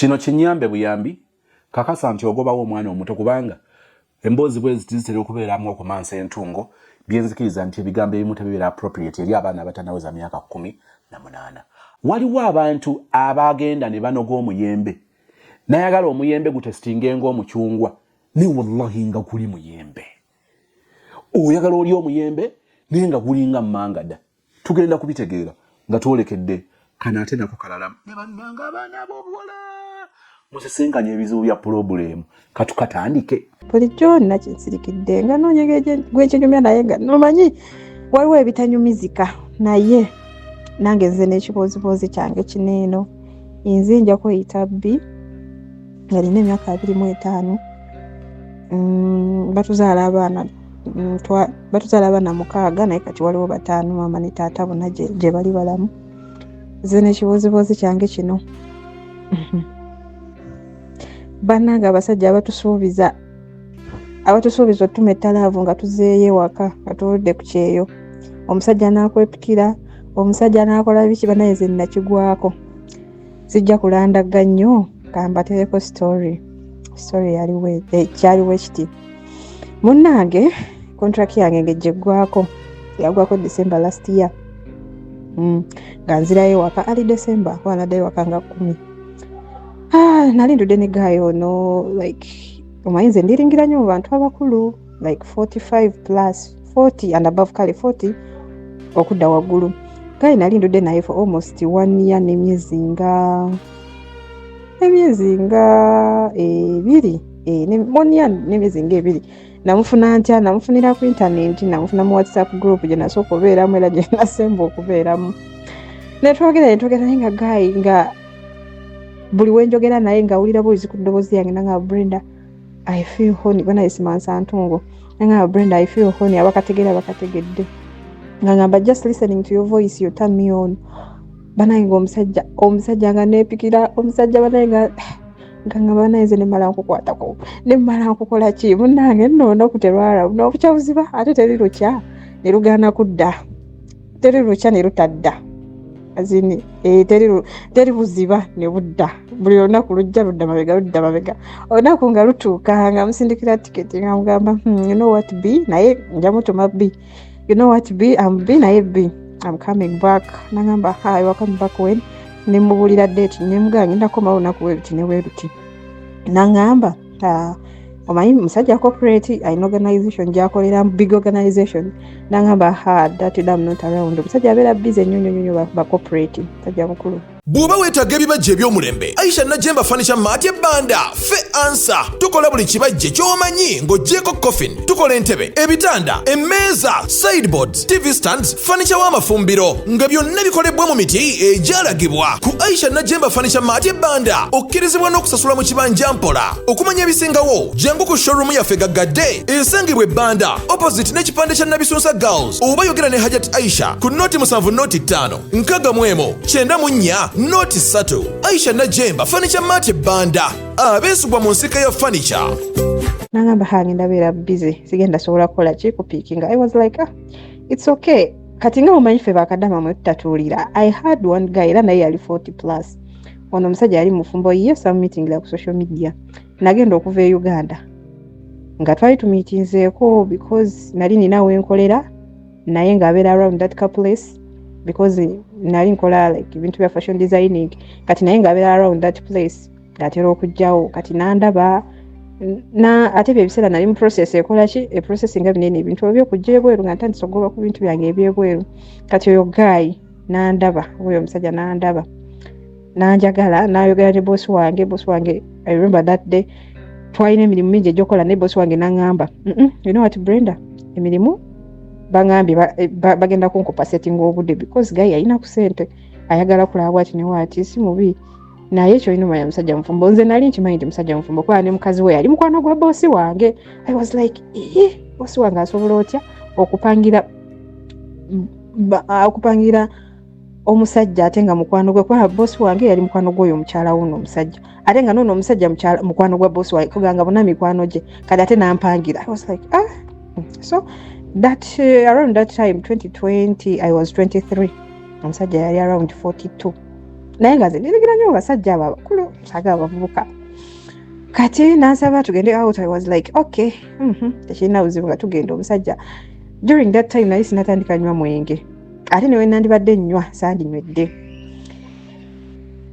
kino kinyambe buyambi kakasa nti ogobawo omwana omuto kubanga emboozi bwezi zitera okubeeramu okumansa entungo byenzikiriza nti ebigambo ebimu tebibeera appropriate eri abaana abatanaweza myaka 18. Waliwo abantu abagenda ne banoga omuyembe nayagala omuyembe gutestinge ng'omucungwa ne wallahi nga guli muyembe. Oyagala oli omuyembe naye nga gulinga mmangada. Tugenda kubitegeera nga twolekedde kana ate nako kalalamu ne bannanga abaana ab'obuwala musisinkanye ebizibu bya pulobulemu katukatandike. Bulijjo nakisirikidde nga noonyegeje gwekinyumya naye nga nomanyi waliwo ebitanyumizika naye nange nze n'ekiboozibozi kyange kineeno nze nja kweyita bbi nalina emyaka 25 batuzaala abaana 6 naye kati waliwo 5 mama ne taata bonna gye bali balamu. Nze n'ekiboozibozi kyange kino bannanga abasajja abatusuubiza ottuma ettalaavu nga tuzeeyo ewaka nga tuwulidde ku kyeyo, omusajja n'akwepikira, omusajja n'akola biki banaye ze nnakigwako. Sijja kulandaga nnyo kambateeko story kyaliwo ekiti. Munnange contract yange ng'egyeggwako yagwako December last year nga nzirayo ewaka ali December wanaddayo waka nga 10. Nali ndudde ne guy ono like omanyi nze ndiringira nnyo mu bantu abakulu like 45 plus 40 and above kale 40 okudda waggulu. Guy nali ndudde naye for almost 1 year n'emyezi nga 2 1 year n'emyezi nga 2. Namufuna ntya? Namufunira ku internet, namufuna mu WhatsApp group gye nasooka okubeeramu era gye nasemba okubeeramu. Netwogera naye nga guy nga buli wenjogera naye nga awulira bulizi ku ddoboozi yange nanga Brenda I feel honey bana isimansa ntungo nanga Brenda I feel honey abakategedde nga ngamba just listening to your voice you turn me on bana ngo omusajja nga nepikira omusajja bana nga ngamba naize ne mala nkukwatako ne mala nkukola ki munnange nno kuterwala n'obuchabuziba ate terirukya ne lugana kudda terirukya ne rutadda azini teribuziba ne budda buli olunaku lujja ludda mabega olunaku nga lutuuka nga musindikira tiketi nga mugamba you know what B naye njamutuma B you know what B I'm B naye B I'm coming back nangamba hi welcome back when nemubulira date nemuganga ndakoma olunaku weruti ne weruti nangamba omanyi musajja corporate in organization gyakolera big organization nangamba that I'm not around musajja abeera busy nnyo ba corporate musajja mukulu. Bw'oba weetaaga ebibajje eby'omulembe Aisha Najemba Furniture Mart Banda fe answer tukola buli kibajje ky'omanyi ng'oggyeko coffin tukola entebe ebitanda emmeeza sideboards TV stands furniture w'amafumbiro nga byonna bikolebwa mu miti egyalagibwa ku Aisha Najemba Furniture Mart Banda okkirizibwa n'okusasula mu kibanja mpola okumanya ebisingawo jangu ku showroom yaffe gaggadde esangibwa Banda opposite n'ekipande kya Nabisunsa Girls oba yogera ne Hajat Aisha ku noti 7 noti 5 nkaga mwemo 94 noti 3 Aisha Najemba Furniture Mart Banda abeesubwa mu nsika ya furniture. Nangamba hangi ndabeera busy sigenda sobola kukola ki kupikinga. I was like it's okay kati nga omanyi ffe bakadama mwe tutatuulira. I had one guy era naye yali 40 plus ono omusajja yali mufumbo ye submitting la ku social media nagenda okuva e Uganda nga twali tumitinzeeko because nali ninawe nkolera naye ng'abeera around that place because nali nkola like ebintu bya fashion designing kati naye ng'abeera around that place ng'atera okujjawo kati nandaba na ate ebiseera nali mu process ekola ki processing binene ebintu by'okujja ebweru nga ntandise okugoba ku bintu byange ebyebweru kati oyo guy nandaba oyo omusajja nandaba nanjagala nayogera ne boss wange I remember that day twalina emirimu mingi egyokola ne boss wange nangamba you know what Brenda emirimu bangambye bagenda kunkupa setting obudde because guy alina ku sente ayagala kulaba ati ne wati si mubi naye ekyo ino manya musajja mufumbo nze nali nkimanyi nti musajja mufumbo kwa ne mukazi we yali mukwano gwa boss wange. I was like boss wange asobola otya okupangira omusajja ate nga mukwano gwe kwa boss wange yali mukwano gwe omukyala wuno omusajja ate nga nono omusajja mukwano gwa boss wange kuganga bona mikwano gye kati ate nampangira. I was like so that around that time 2020 I was 23 omusajja yali around 42 naye nga zindigira nnyo abasajja abo abakulu saagala abavubuka kati nansaba tugende out. I was like okay tekirina buzibu nga tugenda omusajja during that time naye sinatandika nywa mwenge ate newe nandibadde nnywa sandinywedde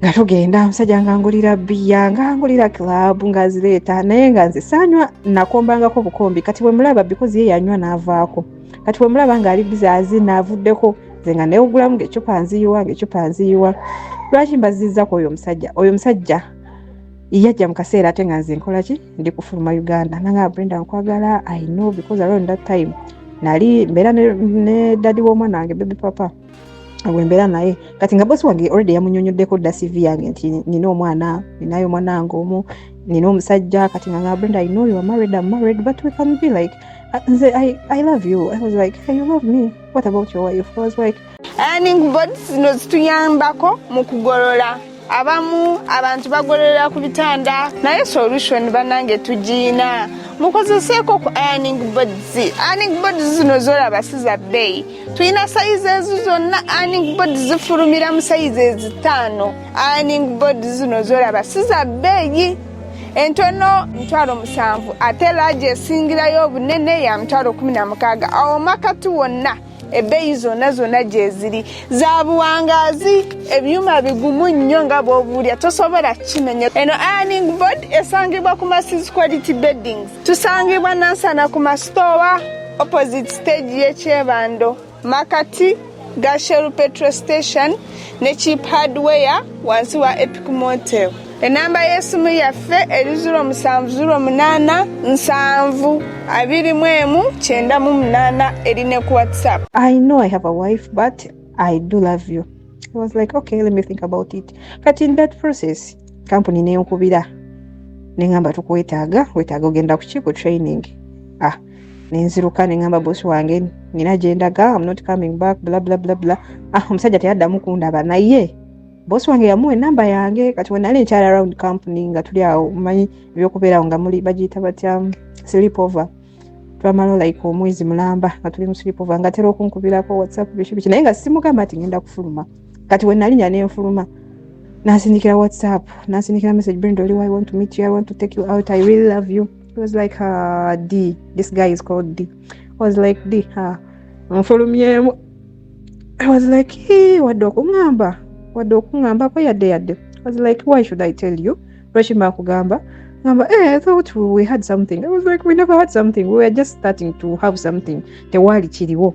nga tugenda omusajja ngangulira bbiya ngangulira club ngazireeta naye nga nze saanywa nakombangako bukombi kati bwe mulaba because ye yanywa n'avaako kati bwe mulaba ng'ali bizazi n'avuddeko nze nga neewugulamu ng'ecupa nziyiwa lwaki mbazizzako oyo omusajja yajja mu kaseera ate nga nze nkola ki ndi kufuluma Uganda nanga Brenda nkwagala I know because around that time nali mbeera ne dadi w'omwana wange baby papa bwe mbeera naye kati nga bosi wange already yamunyonyoddeko dda CV yange nti ninayo omwana wange omu nina omusajja kati nga Brenda I know you are married, I'm married but we can be like I love you. I was like, hey, you love me. What about your wife? I was like, earning boards zino zituyambako mu kugolola abamu abantu bagololera ku bitanda naye solution banange tugiina mukozeseeko ku earning boards zino zolaba siza bbeeyi tulina sayizi ezo zonna earning boards zifulumira mu sayizi ezitaano earning boards zino zolaba siza bbeeyi entono 7,000 ate laaji esingirayo obunene ya 16,000 awo makatu wonna ebbeeyi zonna gye ziri za buwangaazi ebyuma bigumu nnyo nga bw'obuulya tosobola kimenya. Eno ironing board esangibwa ku Masis Quality Beddings tusangibwa Nansana ku masitowa opposite stage y'Ekyebando makati ga Shell petrol station ne Cheap Hardware wansi wa Epic Motel. Enamba y'essimu yaffe eri 0707272988 erine ku WhatsApp. I know I have a wife but I do love you. I was like okay, let me think about it. But in that process company neyonkubira nengamba tukwetaaga ogenda ku training nenziruka nengamba boss wange nina gyendaga I'm not coming back blah blah blah blah. Omusajja teyaddamu kundaba naye boss wange yamuwa enamba yange kati wenali nkyali around company nga tuli awo mumanyi ebyokubeerawo nga muli bagiyita batya sleep over twamala like omwezi mulamba nga tuli mu sleep over nga tera okunkubirako WhatsApp biki naye nga simugamba ati ngenda kufuluma kati wenali nya nenfuluma nasindikira WhatsApp nasindikira message Brenda I want to meet you, I want to take you out, I really love you. He was like D, this guy is called D. I was like D mfulumyemu. I was like hey wadde okungamba ko yadde I was like why should I tell you Rashima kugamba ngamba I thought we had something. I was like we never had something, we were just starting to have something tewali kiriwo.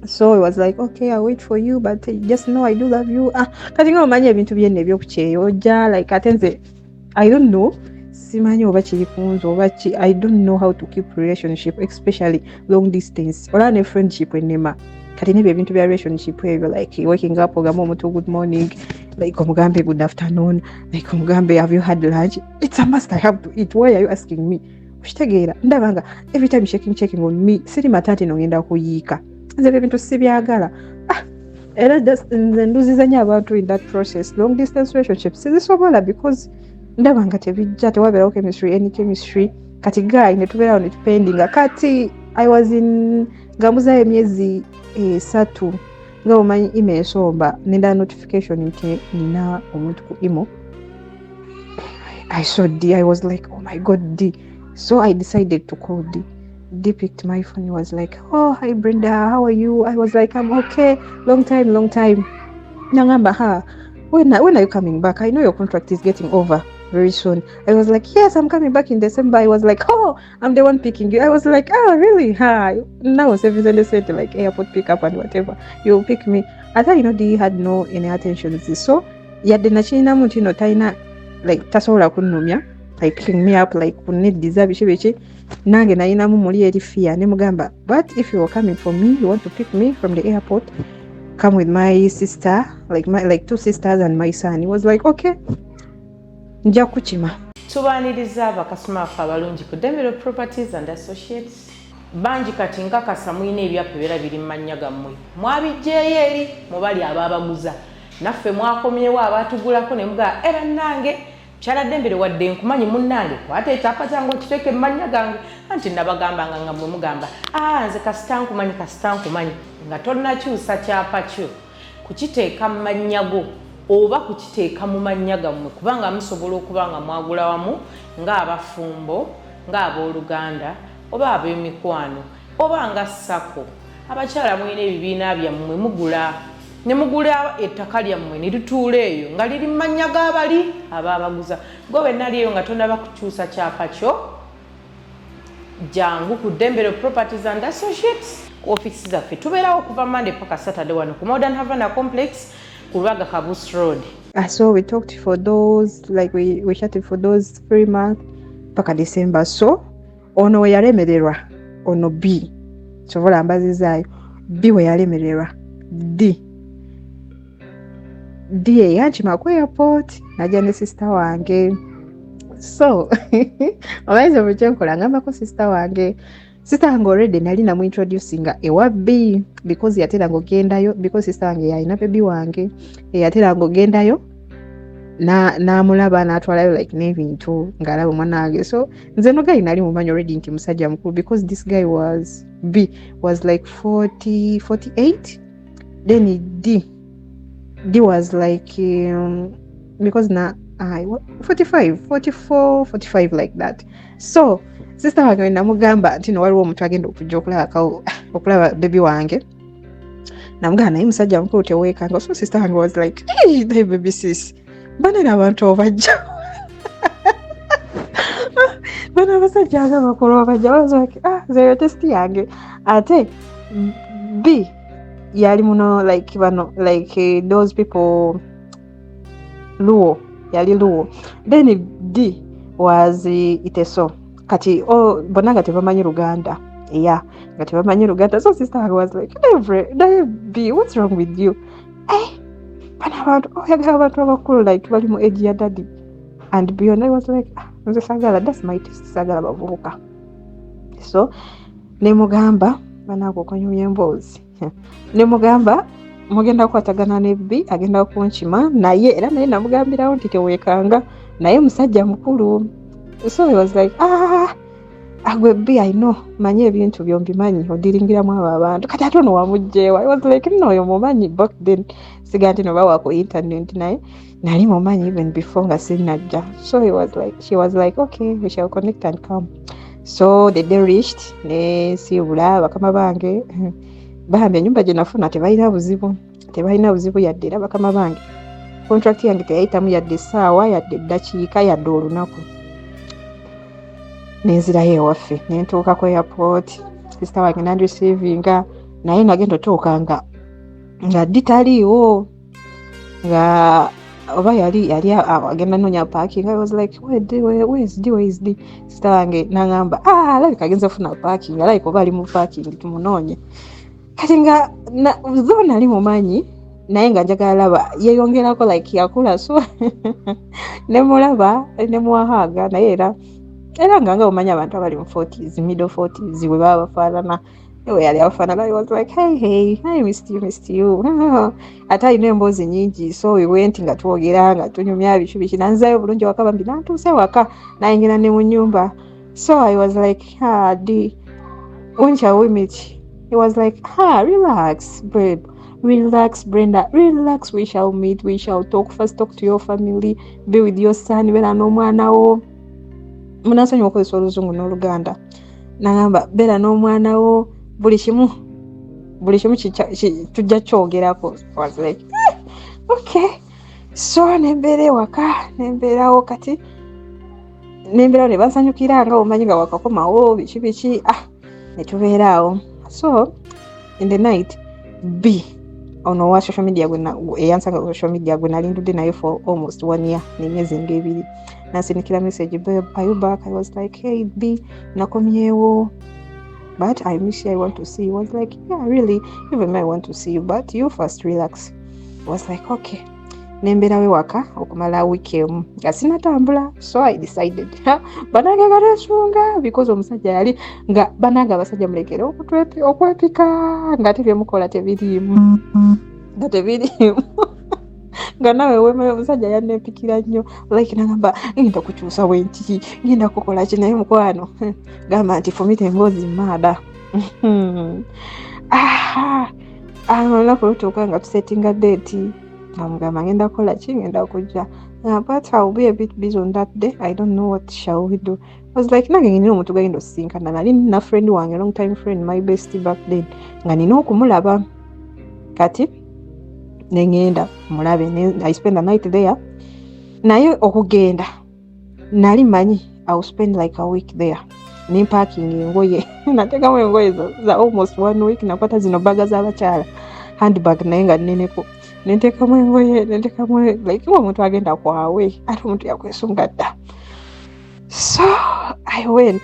So I was like okay I'll wait for you but just know I do love you. Kati nga omanya ebintu byenne ebyokukyeyoja like atenze I don't know simanyi oba kiri kunzo oba I don't know how to keep relationship especially long distance ola ne friendship enema kati nebyo ebintu bya relationship ebyo like waking up ogamba omuntu good morning like omugambe good afternoon like omugambe have you had lunch, it's a must I have to eat, why are you asking me? Okitegeera ndabanga every time checking on me siri matante nogenda kuyiika nze ebintu sibyagala era nze nduzizanya abantu in that process. Long distance relationships sizisobola because ndabanga tebijja tewabeerawo chemistry kati guy netubeerawo netupendinga kati I was in ngamuzayo emyezi 3 nga omanyi email esomba nenda notification nti nina omuntu ku email. I saw D. I was like oh my god D. So I decided to call D. D picked my phone. He was like oh hi Brenda, how are you? I was like I'm okay, long time nangamba when are you coming back? I know your contract is getting over very soon. I was like yes I'm coming back in December. I was like oh I'm the one picking you. I was like oh really now everything said like airport pickup and whatever you'll pick me. I thought D had no any attention so yadde nachina muntu taina like tasobola kunnumya like picking me up like need deserve biki nange nayinamu muli eri fear ne mugamba but if you are coming for me, you want to pick me from the airport, come with my sister, like 2 sisters and my son. He was like okay nja kukima. Tubaniriza abakasoma afa abalungi ku Dembero Properties and Associates banji kati nkakasa mwine ebyapa bera biri mmanya gammwe mwabijjeyo eri mubali ababaguza naffe mwakomyewo abatugulako ne muga era nange Chala Dembero wadde nkumanyi munnange kwate etapa zangu kiteke mmanya gange anti nabagamba nga mwe mugamba nze kasitankumanyi nga tonna kyusa kyapa kyo kukiteeka mmanyago oba kukiteeka mu mannya gammwe kubanga musobola okuba nga mwagula wamu ng'abafumbo ng'abooluganda oba ab'emikwano oba nga ssako abakyala mwina ebibiina byammwe mugula ne mugula ettaka lyammwe ne lituula eyo nga liri mu mannya g'abali abaabaguza gwe wenali eyo nga tonnaba kukyusa kyapa kyo jangu ku Dembele Properties and Associates office zaffe tubeerawo okuva Monday paka Saturday wano ku Modern Havana Complex ku Lwaga Kabus Road. So we talked for those, like we chatted for those 3 months paka December. So ono we yalemererwa ono B sobola mbazizaayo B we yalemererwa D eyankima ku airport najja ne sister wange. So obayiza bwekyenkola ngambako sister wange already nali namuintroducinga ewa B because yatera ngogendayo because sister wange yalina baby wange yatera ngogendayo namulaba natwalayo like n'ebintu ng'alaba omwana wange. So nze no guy nali mumanyi already nti musajja mukulu because this guy was B was like 48 then D was like because na 44-45 like that. So sister wange namugamba nti no waliwo omuntu agenda okujja okulaba baby wange namugamba naye musajja mukulu teweekanga. So sister wange was like hey baby sis banana abantu obajja bana abasajja abakulu obajja. I was like zero test yange ate B yali muno like bano like those people Luo yali Luo. Then D was Iteso kati bonanga tebamanyi Luganda kati bamanyi Luganda. So sister was like B what's wrong with you bana abantu oyagala abantu abakulu like bali mu age ya daddy and beyond. I was like nze sagala that's my taste sagala bavubuka. So nemugamba banako konyumya emboozi nemugamba mugenda kwatagana ne B agenda kunkima naye era naye namugambirawo nti teweekanga naye musajja mukulu. So he was like agwe B I know manyi ebintu byombimanyi odiringiramu abo abantu kati ate ono wamugjeewa. I was like no yo mumanyi back then siga nti noba wako internet naye nali mumanyi even before nga sinajja. So she was like okay we shall connect and come. So the day reached ne siibula bakama bange bahambe nyumba gye nafuna tebalina buzibu yadde era bakama bange contract yange teyayitamu yadde essaawa yadde eddakiika yadde olunaku. Nenzirayo ewaffe nentuuka ku airport sister wange nandreceivinga naye nagenda otuuka nga ditaliiwo nga oba yali agenda nonya parking. I was like where is D sister wange nangamba alabika agenza ofuna parking alabika oba ali mu parking tumunoonye kati nga zona ali mumanyi naye nga njagala laba yeyongerako like yakula. So nemulaba nemuwahaga naye era nga omanya abantu abali mu 40s middle 40s we baba bafaanana ewe yali afaanana. I was like hey I missed you ate alina emboozi nyingi. So we went nga twogera nga tunyumya biki nanzayo bulungi wakaba mbi nantuuse waka nayingira ne mu nyumba. So I was like D when shall we meet? He was like relax babe, relax Brenda, relax, we shall meet, we shall talk. First talk to your family, be with your son bera n'omwana wo. Munasonyi okozesa oluzungu n'oluganda nagamba bera n'omwana wo buli kimu tujja kyogerako. I was like okay. So nembeera ewaka nembeerawo kati nembeerawo ne bansanyukira nga omanyi nga wakakomawo biki netubeeraawo. So in the night B ono wa social media eyansanga ku social media gwe nalindudde naye for almost 1 year n'emyezi ng'ebiri nansindikira message babe are you back? I was like hey B nakomyewo but I miss you, I want to see you. I was like yeah really even I want to see you but you first relax. I was like okay. Nemberawe waka okumala wiki emu nga sinatambula. So I decided banange galesunga because omusajja yali nga banange abasajja mulekere okwepika nga tebyemukola tebirimu nga nawe wema omusajja yanempikira nnyo like nagamba ngenda kukyusa wenti ngenda kukola ki naye mukwano gamba nti fumita emboozi maada olunaku lutuuka nga tusettinga date namugamba ngenda kukola ki ngenda kujja but I'll be a bit busy on that day. I don't know what shall we do. I was like nange nina omuntu gagenda osinkana nali na friend wange long time friend my bestie back then nga nina okumulaba kati nengenda mulabe I spend the night there naye okugenda nali manyi I'll spend like a week there ni parking engoye natekamu engoye za almost 1 week nakwata zino baga z'abakyala handbag naye nga nneneko nentekamu engoye nentekamu like omuntu agenda kwawe ate omuntu yakwesunga dda. So I went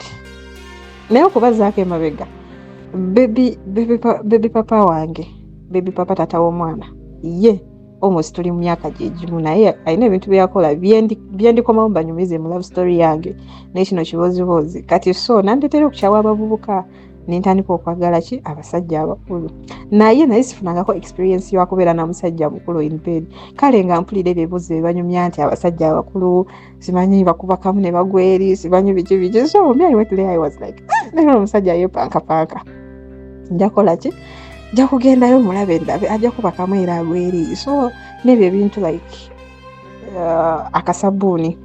naye okubazaako emabega baby papa wange baby papa tata w'omwana ye almost tuli mu myaka gyegimu naye alina ebintu byakola byendikomawo banyumize mu love story yange nekino kibozibozi kati so nandetera okukyawa abavubuka nentandika okwagala ki abasajja abakulu naye sifunangako experience yakubeera na musajja mukulu in bed kale nga mpulira ebibuuzo banyumya nti abasajja abakulu simanyi bakuba kamu ne bagweri simanyi biki so me I was like neno omusajja yepanka njakola ki nja kugendayo mulabe ndabe ajja kubakamu era agweri so nebyo ebintu like akasabuni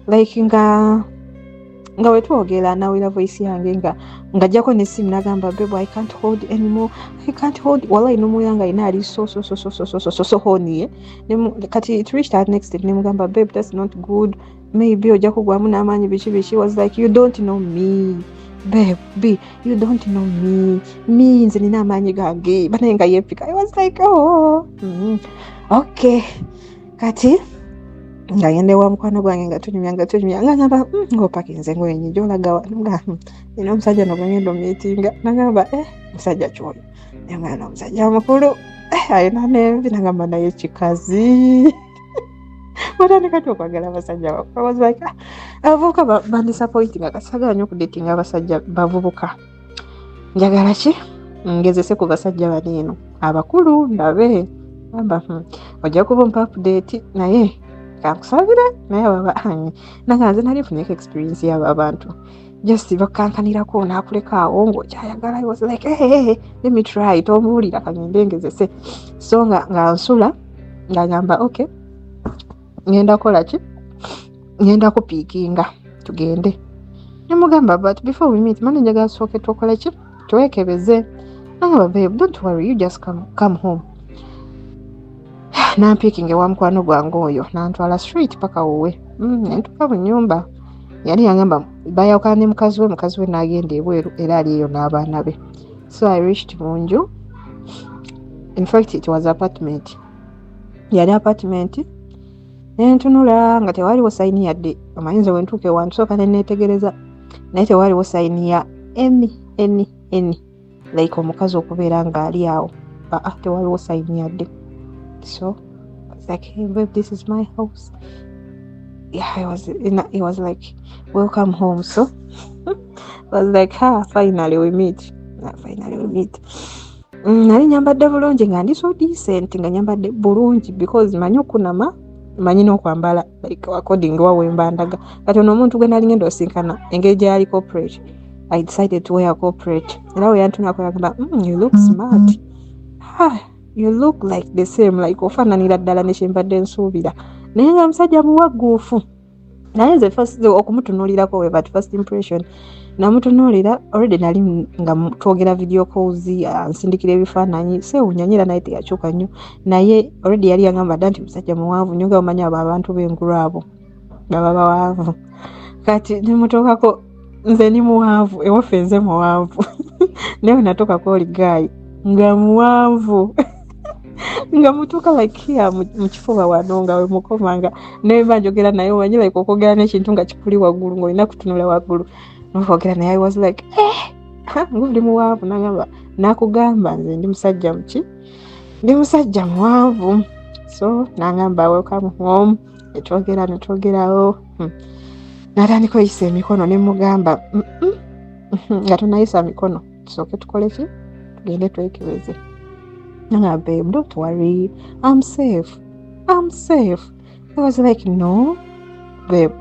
like nga wetwogera nawira voice yange nga jjako nesimu nagamba babe I can't hold anymore I can't hold wallahi nomuyanga ina ali so honey kati it reached that next day nemugamba babe that's not good maybe ojja kugwamu n'amaanyi biki was like you don't know me babe you don't know me nze nina amaanyi gange banaye nga yepika I was like okay kati nga yende wa mukwano gwange nga tunyumya nga ngamba ngopakinze ngoyenyi gyolagawa nina omusajja nogwengendo meetinga nagamba musajja kyoyo nengana omusajja mukulu ayina nenvi nagamba naye kikazi batandika tu okwagala abasajja bakulu. I was like abavubuka bandisappointinga kasagala nnyo okudatinga abasajja bavubuka njagala ki ngezese ku basajja baneeno abakulu ndabe amba ojja kuba ompa update naye kakusabire naye baba nanganze nali funeka experience y'aba abantu just bakankanirako nakuleka awo ng'okyayagala. I was like hey, let me try tombuulira kagende ngezese so nga nsula nga ngamba okay ngenda kola ki ngenda kupiikinga tugende nemugamba but before we meet mani njagala sooke tukola ki tuwekebeze nangamba babe don't worry you just come home nampiikinga ewa mukwano gwange oyo nantwala straight paka wowe nentuka mu nnyumba yali yangamba bayawukana ne mukazi we n'agenda ebweru era ali eyo n'abaana be. So I reached mu nju, in fact it was apartment, yali apartment nentunula nga tewaliwo sayini yadde amayinza wentuuka ewantu sooka neneetegereza naye tewaliwo sayini ya any like omukazi okubeera nga ali awo tewaliwo sayini yadde. So I was like hey babe this is my house. Yeah, it was like welcome home. So I was like finally we meet. Nali nyambadde bulungi nga ndi so decent nga nyambadde bulungi because manyi okunama manyi n'okwambala like according wa wembandaga kati ono omuntu gwe nali ngenda osinkana engeri gye yali corporate. I decided to wear corporate era we yantunako yagamba you look smart, you look like the same like ofaananira ddala ne kyembadde nsuubira naye nga musajja muwagguufu. Naye nze first okumutunuulirako we but first impression namutunuulira already nali nga twogera video calls ansindikira ebifaananyi seewunyanyira naye teyakyuka nnyo naye already yali yangamba dda nti musajja muwanvu nnyo nga bamanya abo abantu b'engulu abo baba bawanvu kati nemutuukako nze ni muwanvu ewaffe nze muwanvu naye natuukako oli gayi nga muwanvu nga mutuuka like here mu kifuba wano nga we mukomanga naye banjogera naye omanyi like okwogera n'ekintu nga kikuli waggulu ng'olina kutunula waggulu nokwogera naye I was like ng'oli muwanvu nagamba nakugamba nze ndi musajja muki ndi musajja muwanvu. So nagamba welcome home netwogerawo natandika oyisa emikono nemugamba nga tonayisa mikono tusooke tukole ki tugende twekebeze. Nanga babe don't worry I'm safe. I was like no babe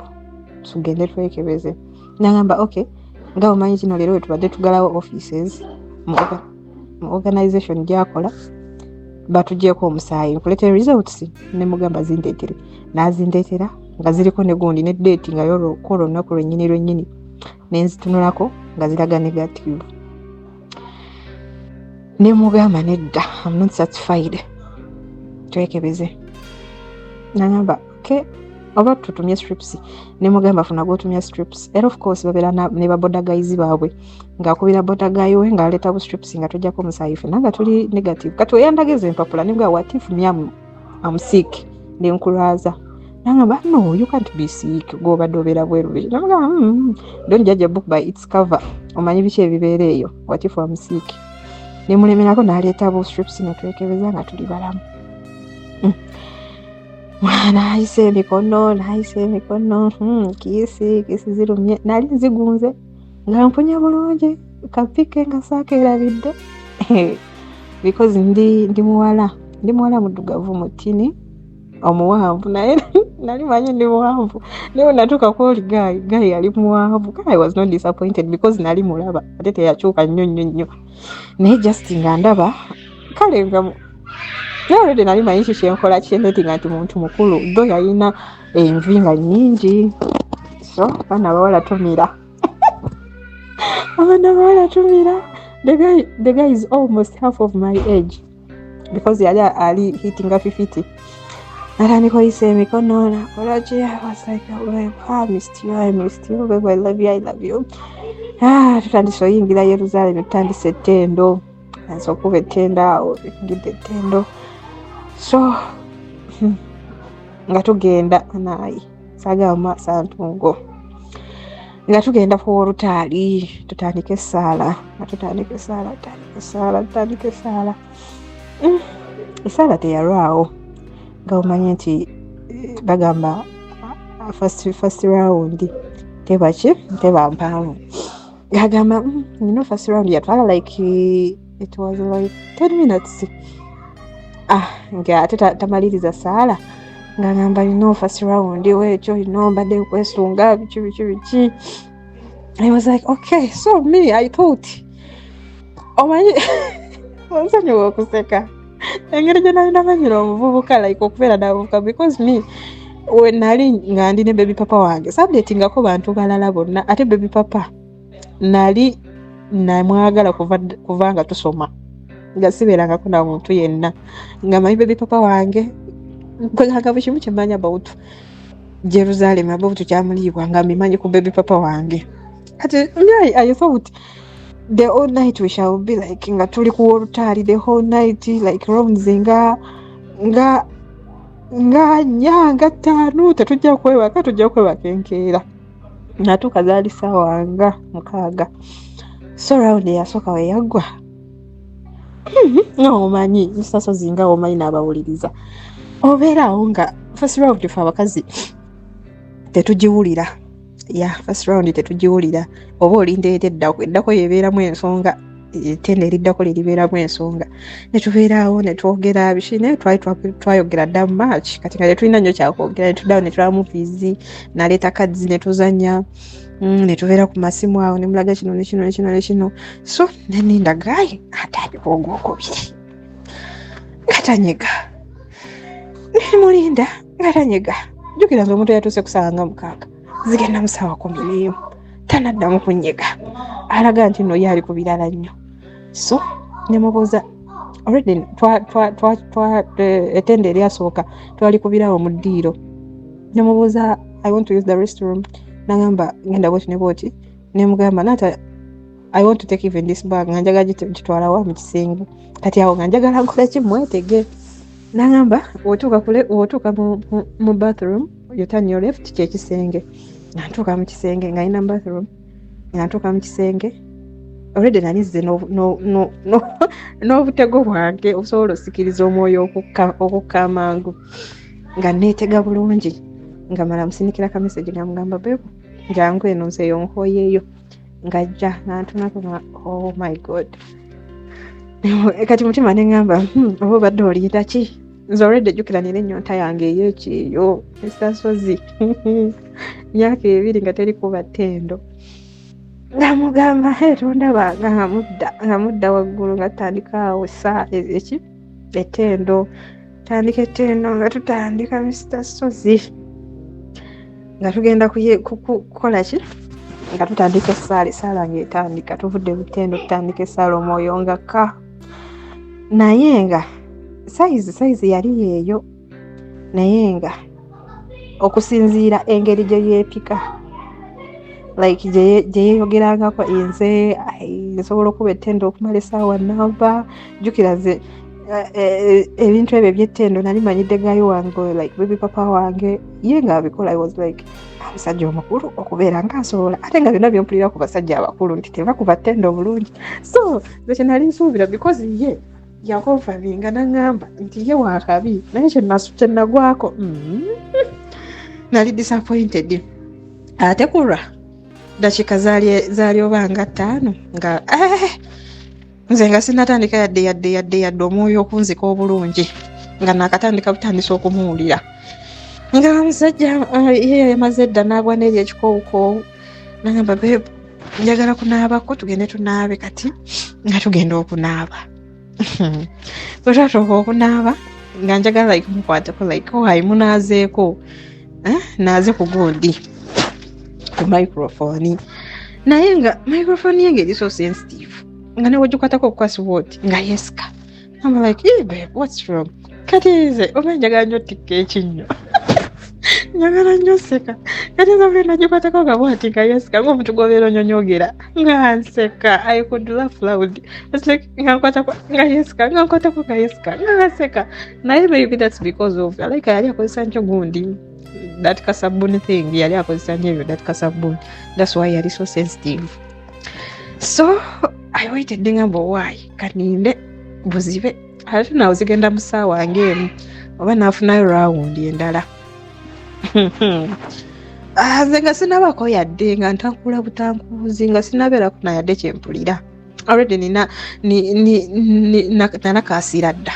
tugende twekebeze. Nagamba okay nga omanyi kino leero wetubadde tugalawo offices mu organization gyakola batugyeko omusaayi nkuleetera results ne mugamba zindeetere n'azindeetera nga ziriko ne gundi ne date nga ko olunaku lwennyini nenzitunulako nga ziraga negative. Ne mugamba nedda, I'm not satisfied, twekebeze. Nangamba okay, oba tutumye strips. Ne mugamba funa gotumya strips. And of course babera ne baboda guys baabwe ngakubira boda guy we ngaleta bu strips nga tujja ko musaifu nanga tuli negative. Kati oyandageze empapula nibwa what if me I'm sick ne nkulaza. Nangamba no, you can't be sick, go badobera bweru. Nanga don't judge a book by its cover. Omanyi biche ebibeereyo, what if I'm sick. Ne mulemerako n'aleeta bu strips ne twekebeza nga tuli balamu. Naise mikono, kisi zirumye, nali nzigunze, nga mpunya bulungi, kapike nga saakeerabidde. Because ndi muwala muddugavu mutini, omuwanvu, naye nali manyi ndi muwanvu. Naye natuuka ku oli guy yali muwanvu. I was not disappointed because nali mulaba, ate teyakyuka nnyo. Naye just nga ndaba, kale nga already nali manyi kyenkola kyendeti nga nti muntu mukulu do yalina envi nga nnyingi. So abaana bawala tumira. The guy is almost half of my age because yali ali hitting 50. Natandika oyise emikono nakolaje. I was like, I missed you, baby, I love you. Tutandise oyingira Yerusalemu, tutandise ettendo. So kuba ettendo awo, ngidde ettendo. So nga tugenda nayi sagamba santungo nga tugenda ku olutaali tutandika essaala essaala teyalwawo nga omanyi nti bagamba first round teba mpanvu gagamba first round yatwala like it was like 10 minutes. Nga ate tamaliriza saala nga ngamba first round wekyo mbadde kwesunga biki. I was like, okay, so me I thought omanyi onsonyiwa okuseka engeri gye nali namanyira omuvubuka like okubeera navubuka because me when nali nga ndi ne baby papa wange sabdetingako bantu balala bonna ate baby papa nali namwagala kuva nga tusoma nga sibeerangako na muntu yenna nga manyi baby papa wange kweganga bukimu kyemmanya about Jerusalem about kyamuliibwa nga mbimanyi ku baby papa wange. Kati I thought the whole night we shall be like nga tuli ku olutaali the whole night like rounds nga nyanga 5 tetujja kwewaka enkeera natuuka zaali ssaawa nga 6. So round yasooka we yaggwa omanyi nsasozi nga omanyi n'abawuliriza obeeraawo nga first round tufe abakazi tetugiwulira first round tetugiwulira oba olindeeta eddako yebeeramu ensonga ettenda eriddako liribeeramu ensonga netubeeraawo netwogera biki naye twayogera dda much kati nga tetulina nnyo kyakwogera netuddawo netulaba movies naleeta kadzi netuzanya netubeera ku masimu awo nemulaga kino. So neninda gayi atandika ogwokubiri gatanyega nemulinda gatanyega jjukira nti omuntu yatuuse kusanga 6 zigenda mu ssaawa 11 tanaddamu kunyega alaga nti nno yali ku birala nnyo. So nemubuuza already ettenda eryasooka twali kubirawo mu ddiiro nemubuuza I want to use the restroom nagamba ngenda bwoti nemugamba nata I want to take even this bag nga njagala gitwalawo mu kisenge kati awo nga njagala nkola ki mwetege nagamba otuuka mu bathroom you turn your left kyekisenge nantuuka mu kisenge nga ina bathroom nantuuka mu kisenge already nalizze n'obutego bwange obusobola osikiriza omwoyo okukka amangu nga neetega bulungi nga mala musinikira ka message nga mugamba bebo jangu eno nseyo nkoyeeyo ngajja nantunako oh my god kati mutima neŋŋamba oba obadde olinda ki nze already ejjukira nina ennyonta yange ey'ekyeyo esasozi myaka 2 nga teri kuba ttendo nga mugamba tondaba nga mudda waggulu nga tutandika awo ettendo tandika ettendo nga tutandika Mr. Sozi nga tugenda kukola ki nga tutandika essaala ng'etandika tuvudde butendo tutandika essaala omwoyo nga ka naye nga sayizi yali yeeyo naye nga okusinziira engeri gye yeepika like gye yeeyogerangako nze nsobola okuba ettendo okumala essaawa namba jjukira ze ebintu ebyo eby'ettendo nali manyidde gayo wange like baby papa wange ye ng'abikola I was like omusajja omukulu okubeera nga nsobola ate nga byonna byempulira ku basajja abakulu nti tebakuba ttendo bulungi so nze kye nali nsuubira because ye yakonfaminga n'aŋŋamba nti ye wakabi naye kye nagwako nali disappointed ate kulwa dakiika zaali oba nga 5 nga nze nga sinatandika yadde omwoyo okunzika obulungi nga nakatandika butandisa okumuwulira nga omusajja ye yamaze dda n'agwa n'eri ekikoowukoowu n'agamba beebu njagala kunaabako tugende tunaabe kati nga tugenda okunaaba bwe twatuuka okunaaba nga njagala like mukwateko like wayi munaazeeko naaze ku gundi ku microphone naye nga microphone ye ng'eri so sensitive nga ne wegikwatako ku password nga yesika I'm like babe what's wrong kati nze oba njagala nnyo tikka ekinnyo njagala nnyo seka kati nze buli nagikwatako nga bwati nga yesika ng'omuntu gobeera onyonyogera nga nseka I could laugh loud it's like nga nkwatako nga yesika nga nkwatako nga yesika nga nseka naye maybe that's because of like yali akozesa ntyo gundi that kasabuni thing yali akozesa nnyo ebyo that kasabuni that's why yali so sensitive so I waited ngamba why kaninde buzibe ate nawe zigenda mu ssaawa ng'emu oba naafunayo round endala nze nga sinabako yadde nga ntankula butankuzi nga sinabeerako na yadde kyempulira already nanakaasira dda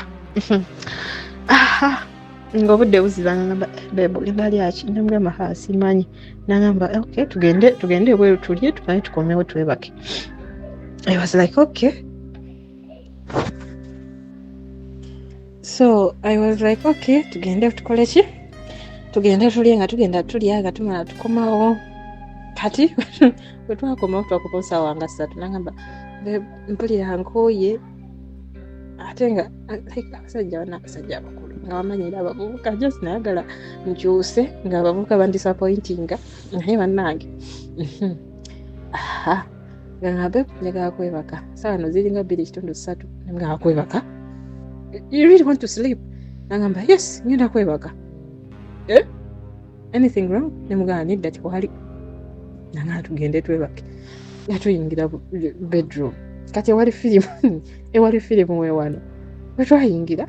ng'obudde buziba ngamba bebo genda lyaki namugamba simanyi nagamba okay tugende ebweru tulye tumanyi tukomewo twebake I was like okay so I was like okay tugende tukole ki tugende tulye nga tugenda tulya nga tumala tukomawo kati bwe twakomawo twakuba ssaawa nga 3 nagamba mpulira nkooye ate nga abasajja abasajja abakulu nga bamanyira abavubuka just nayagala nkyuse nga abavubuka bandisappointinga naye bannange nga ngabe njagala kwebaka saano ziringa 2.3 nga kwebaka you really want to sleep nagamba yes ngenda kwebaka anything wrong nemugamba nedda tikwali nanga tugende twebake yatuyingira bedroom kati ewali firimu wewano wetwayingira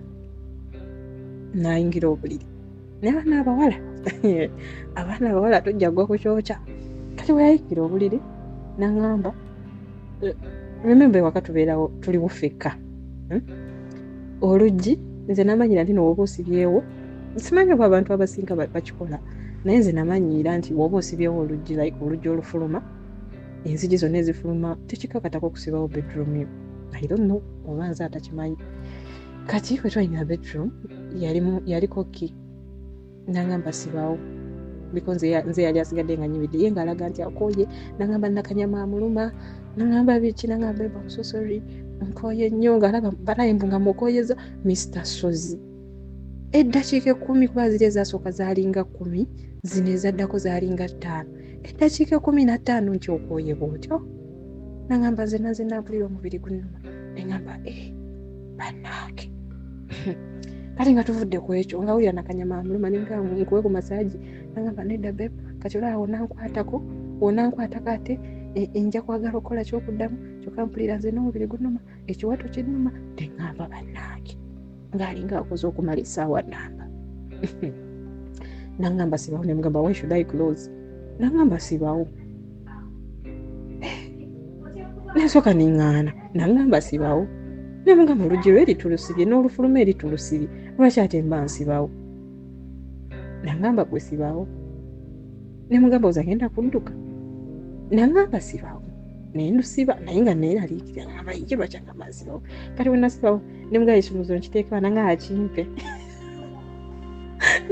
nayingira obuliri naye abaana abawala tojja gwa kukyokya kati weyayingira obuliri nagamba remember waka tubeerawo tuli bufekka oluggi nze namanyira nti nowoba osibyewo simanyi oba abantu abasinga bakikola naye nze namanyiira nti woba osibyewo oluggi like oluggi olufuluma enzigi zonna ezifuluma tekikakatako okusibawo bedroom yo I don't know oba nze atakimanyi kati wetwayingira bedroom yaliko ki nagamba sibawo because nze yali asigadde nga nyibidde ye ng'alaga nti akooye nagamba nakanyama amuluma nagamba biki nagamba I'm so sorry nkooye nnyo ng'alaba banayimbu nga mukooyeza Mr. Sozi eddakiika 10 kuba ziri ezasooka zaalinga 10 zino ezaddako zaalinga 5 eddakiika 15 nti okooye bwotyo nagamba nze nampulira omubiri gunnuma nengamba bannange kati nga tuvudde ku ekyo nga wulira nakanyama amuluma nkuwe ku masaaji nagamba nedda beb kati olaba wonankwatako ate nja kwagala okukola kyokuddamu kyokka mpulira nze n'omubiri gunnuma ekiwato kinnuma teŋŋamba bannange ng'alinga akoze okumala essaawa namba nagamba sibawo nemugamba when should I close nagamba sibawo nesooka niŋŋaana nagamba sibawo nemugamba oluggi lwe eritulusibye n'olufuluma eritulusibye lwaki ate mba nsibawo nagamba gwe sibawo nemugamba oza ngenda kudduka nagamba sibawo nendusiba naye nga neeraliikirira abayigirwa kyanga maziro kati wenasibawo ne mugaye ekisumuzo nkiteekeba nanga akimpe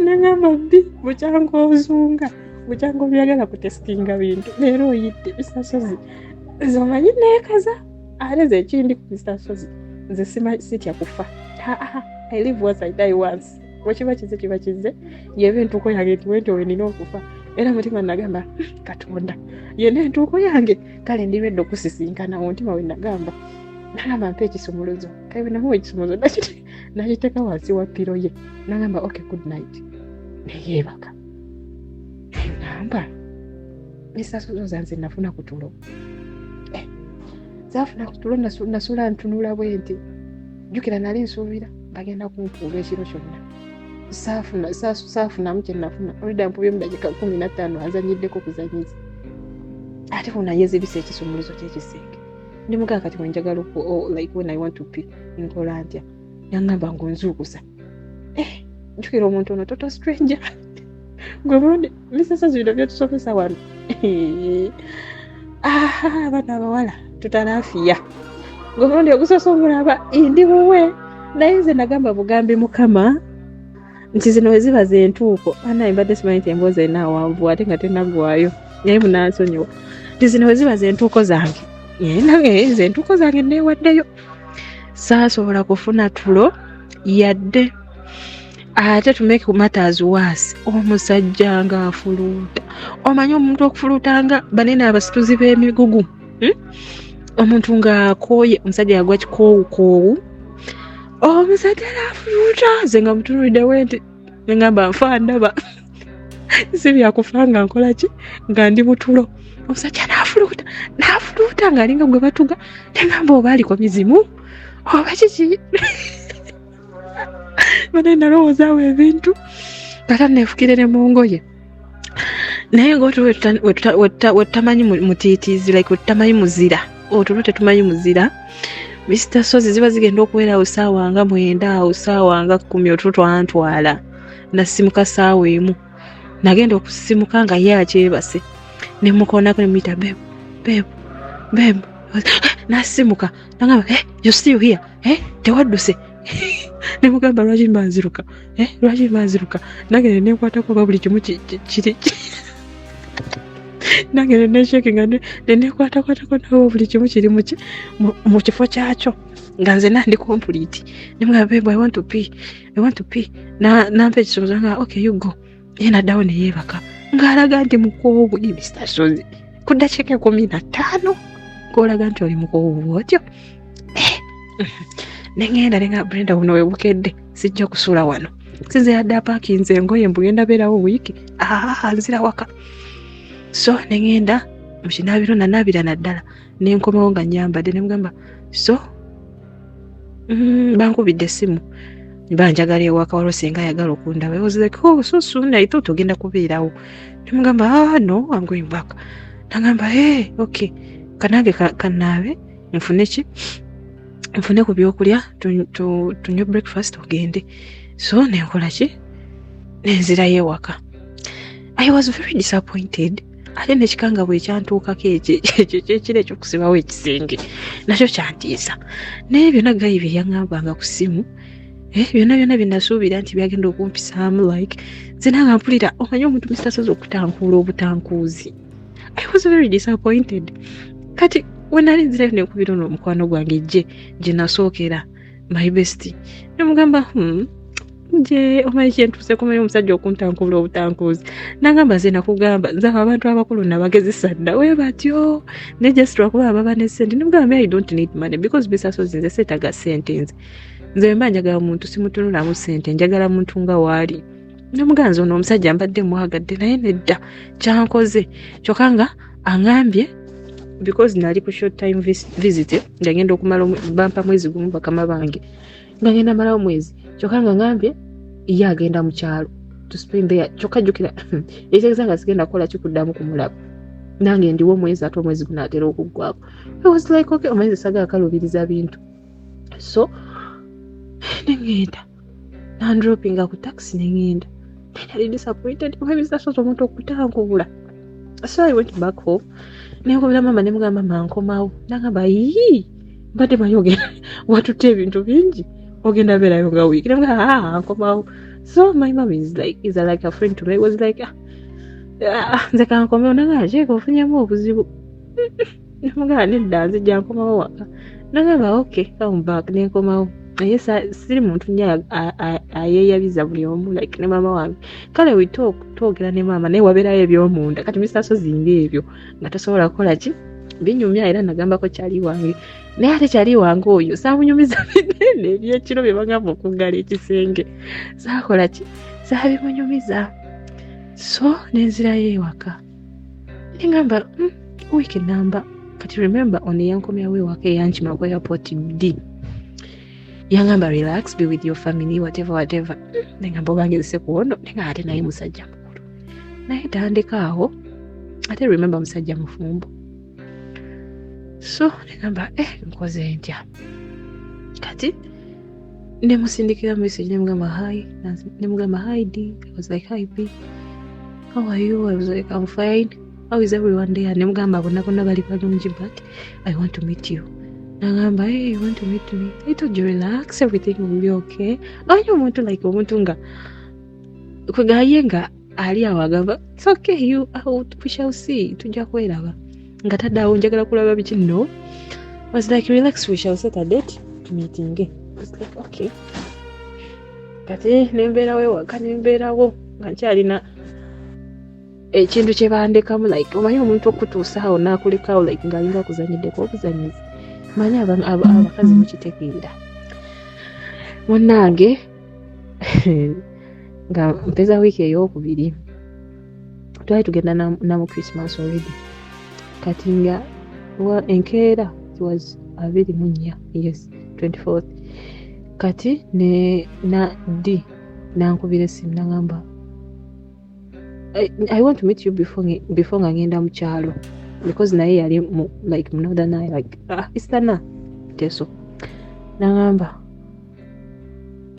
nangamba bbi bukyanga ozunga bukyanga obyagala kutesitinga bintu leero oyidde Mr. Sozi nze omanyi neekaza ate nze ekindi ku Mr. Sozi nze sitya kufa I live once I die once bwekiba kize yeba entuuko yange nti wente wenina okufa era mutima nagamba Katonda yena entuuko yange kale ndiredde okusisinkana omutima we nagamba mpa ekisumuluzo kale bwe namuwa ekisumuluzo nakiteeka wansi wa piro ye nagamba okay good night neyeebaka namba Mr. Sozi nze nafuna ku tulo zaafuna ku tulo nasula ntunula bwe nti jjukira nali nsuubira bagenda kumpuula ekiro kyonna saafunamu kye nafuna olida mpubye mu dakiika 15 azanyiddeko kuzanyiza ate funa yezibisa ekisumuluzo ky'ekisenge ndi mugaa kati wenjagala like when I want to pee nkola ntya yangamba ngonzuukusa jjukira omuntu ono total stranger gwe bulungi Mr. Sozi bino byetusomesa wano abaana abawala tutalaafiya gwe bulungi ogusosa omulaba ndi buwe naye nze nagamba bugambi Mukama nti zino we ziba z'entuuko anaye mbadde simanyi nti emboozi erina awanvu ate nga tenaggwayo naye munansonyiwa nti zino we ziba z'entuuko zange z'entuuko zange neewaddeyo saasobola kufuna tulo yadde ate to make matters worse omusajja nga afuluuta omanyi omuntu okufuluutanga banene abasituzi b'emigugu omuntu nga akooye omusajja yagwa kikoowukoowu omusajja n'afuluuta nze nga mutunulidde wenti ngamba nfa ndaba si byakufa nga nkola ki nga ndi mutulo omusajja n'afuluuta ng'alinga gwe batuga nengamba oba aliko mizimu oba kiki bane nalowoozaawo ebintu kata neefukire ne mu ngoye naye ngaotu wetutamanyi mutiitiizi like wetutamanyi muzira otulo tetumanyi muzira Mr. Sozi ziba zigenda okubeera awo ssaawa nga 9 awo ssaawa nga 10 otulo twantwala nasimuka ssaawa emu nagenda okusisimuka nga ye akyebase ne mukoonako ne muyita bebu nasimuka nagamba you still here tewadduse ne mugamba lwaki mbanziruka nagenda nenkwatako oba buli kimu kiri nagenda nesheki nga nenekwatakwatako nawe buli kimu kiri mu kifo kyakyo nga nze nandi complete nemugamba babe I want to pee nampa ekisumuzo nga okay you go ye naddawo neyeebaka ng'alaga nti mukoowu Mr. Sozi ku ddakiika 15 ng'olaga nti oli mukoowu bwotyo nengenda nenga Brenda buno webukedde sijja kusula wano sinze yadde apaakinze engoye mbugenda beerawo wiiki nzira waka so nengenda mukinaabiro nanaabira naddala nenkomawo nga nyambadde nemugamba so bankubidde essimu banjagala ewaka waliwo senga ayagala okundaba I was like so soon I thought ogenda kubeerawo nemugamba no I'm going back nagamba okay kanange kanaabe nfune ku byokulya tunywe breakfast ogende so nenkola ki nenzirayo ewaka I was very disappointed ate nekikanga bwe kyantuukako ekyo ekyokusibawo ekisenge nakyo kyantiisa naye byonna gayi bye yaŋŋambanga ku ssimu byonna byenasuubira nti byagenda okumpisaamu like nze nanga mpulira omanyi omuntu Mr. Sozi okutankuula obutankuuzi I was very disappointed kati wenali nzirayo nenkubira ono omukwano gwange gye nasookera my best nemugamba nje omanyi kyentuuse kumanya omusajja okuntankuula obutankuuzi nagamba nze nakugamba nze abantu abakulu nabagezesa dda we batyo ne just lwakuba baba ne ssente nemugamba I don't need money because Mr. Sozi nze seetaga ssente nze mba njagala muntu simutunulamu ssente njagala muntu nga waali nemugamba nze ono omusajja mbadde mwagadde naye nedda kyankoze kyokka nga aŋŋambye because nali ku short time visit ngagenda okumala bampa mwezi gumu bakama bange ngagenda malawo mwezi kyokka nga ngambye ye agenda mu kyalo to spend there kyokka jjukira ekitegeeza nga sigenda kukola kikuddamu kumulaba nange ndiwo omwezi ate omwezi gunaatera okuggwako I was like okay omwezi sagala kalubiriza bintu so nengenda nandropinga ku taxi nengenda nali disappointed kuba Mr. Sozi omuntu okutankuula so I went back home nenkubira mama ne mugamba mama nkomawo nagamba yii mbadde manyi ogenda watutte ebintu bingi ogenda beerayo nga wiiki nemugamba nkomawo. So my mom is like a friend to me. It was like nze kankomewo nagamba kyeka ofunyemu obuzibu nemugamba nedda nzijja nkomawo waka nagamba okay come back nenkomawo naye siri muntu nnyo ayeeyabiza buli omu like ne mama wange kale we twogera ne mama naye wabeerayo ebyomunda kati misasozinga ebyo nga tosobola kukola ki binyumya era nagambako kyali wange naye ate kyali wange oyo saamunyumiza binene ebyekiro bye bagamba okuggala ekisenge saakola ki saabimunyumiza. So nenzirayo ewaka nengamba wiiki namba kati remember ono yankomyawo ewaka eyankima ku airport D yangamba relax be with your family whatever nengamba obange zise kuwono nenga ate naye musajja mukulu naye tandika awo ate remember musajja mufumbo. So nengamba nkoze ntya kati nemusindikira message nemugamba hi D. I was like hi B, how are you? I was like I'm fine, how is everyone there? Nemugamba bonna bali balungi but I want to meet you. Nagamba hey, you want to meet me? I told you relax, everything will be okay. Anya omuntu like omuntu nga kwegaye nga ali awagamba it's okay you we shall see tujja kweraba nga taddawo njagala kulaba biki no. I was like relax, we shall set a date to meeting. I was like okay kati nembeerawo ewaka nembeerawo nga nkyalina ekintu kye bandekamu like omanyi omuntu okutuusaawo n'akulekaawo like ng'alinga akuzanyiddeko obuzanyizi manyi abakazi mukitegeera munnange nga mpeza wiiki ey'okubiri twali tugenda namu Christmas already kati nga enkeera it was 24 yes 24th kati na D nankubira essimu nagamba I want to meet you before nga ngenda mu kyalo because naye yali like mu northern eye like eastern teso nagamba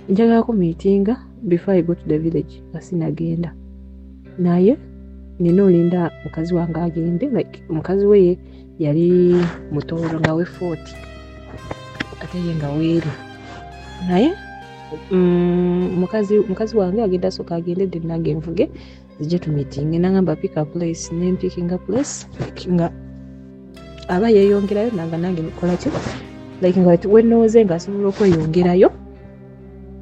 njagala ku meetinga before I go to the village asinagenda naye nina olinda mukazi wange agende like mukazi we yali mutooro nga we 40 ate ye nga weeru naye mukazi wange agenda soka agende then nange nvuge zijje tu meeting nagamba pick a place name picking a place nga aba yeyongerayo nange nikola ki like nga wenooze nga asobola okweyongerayo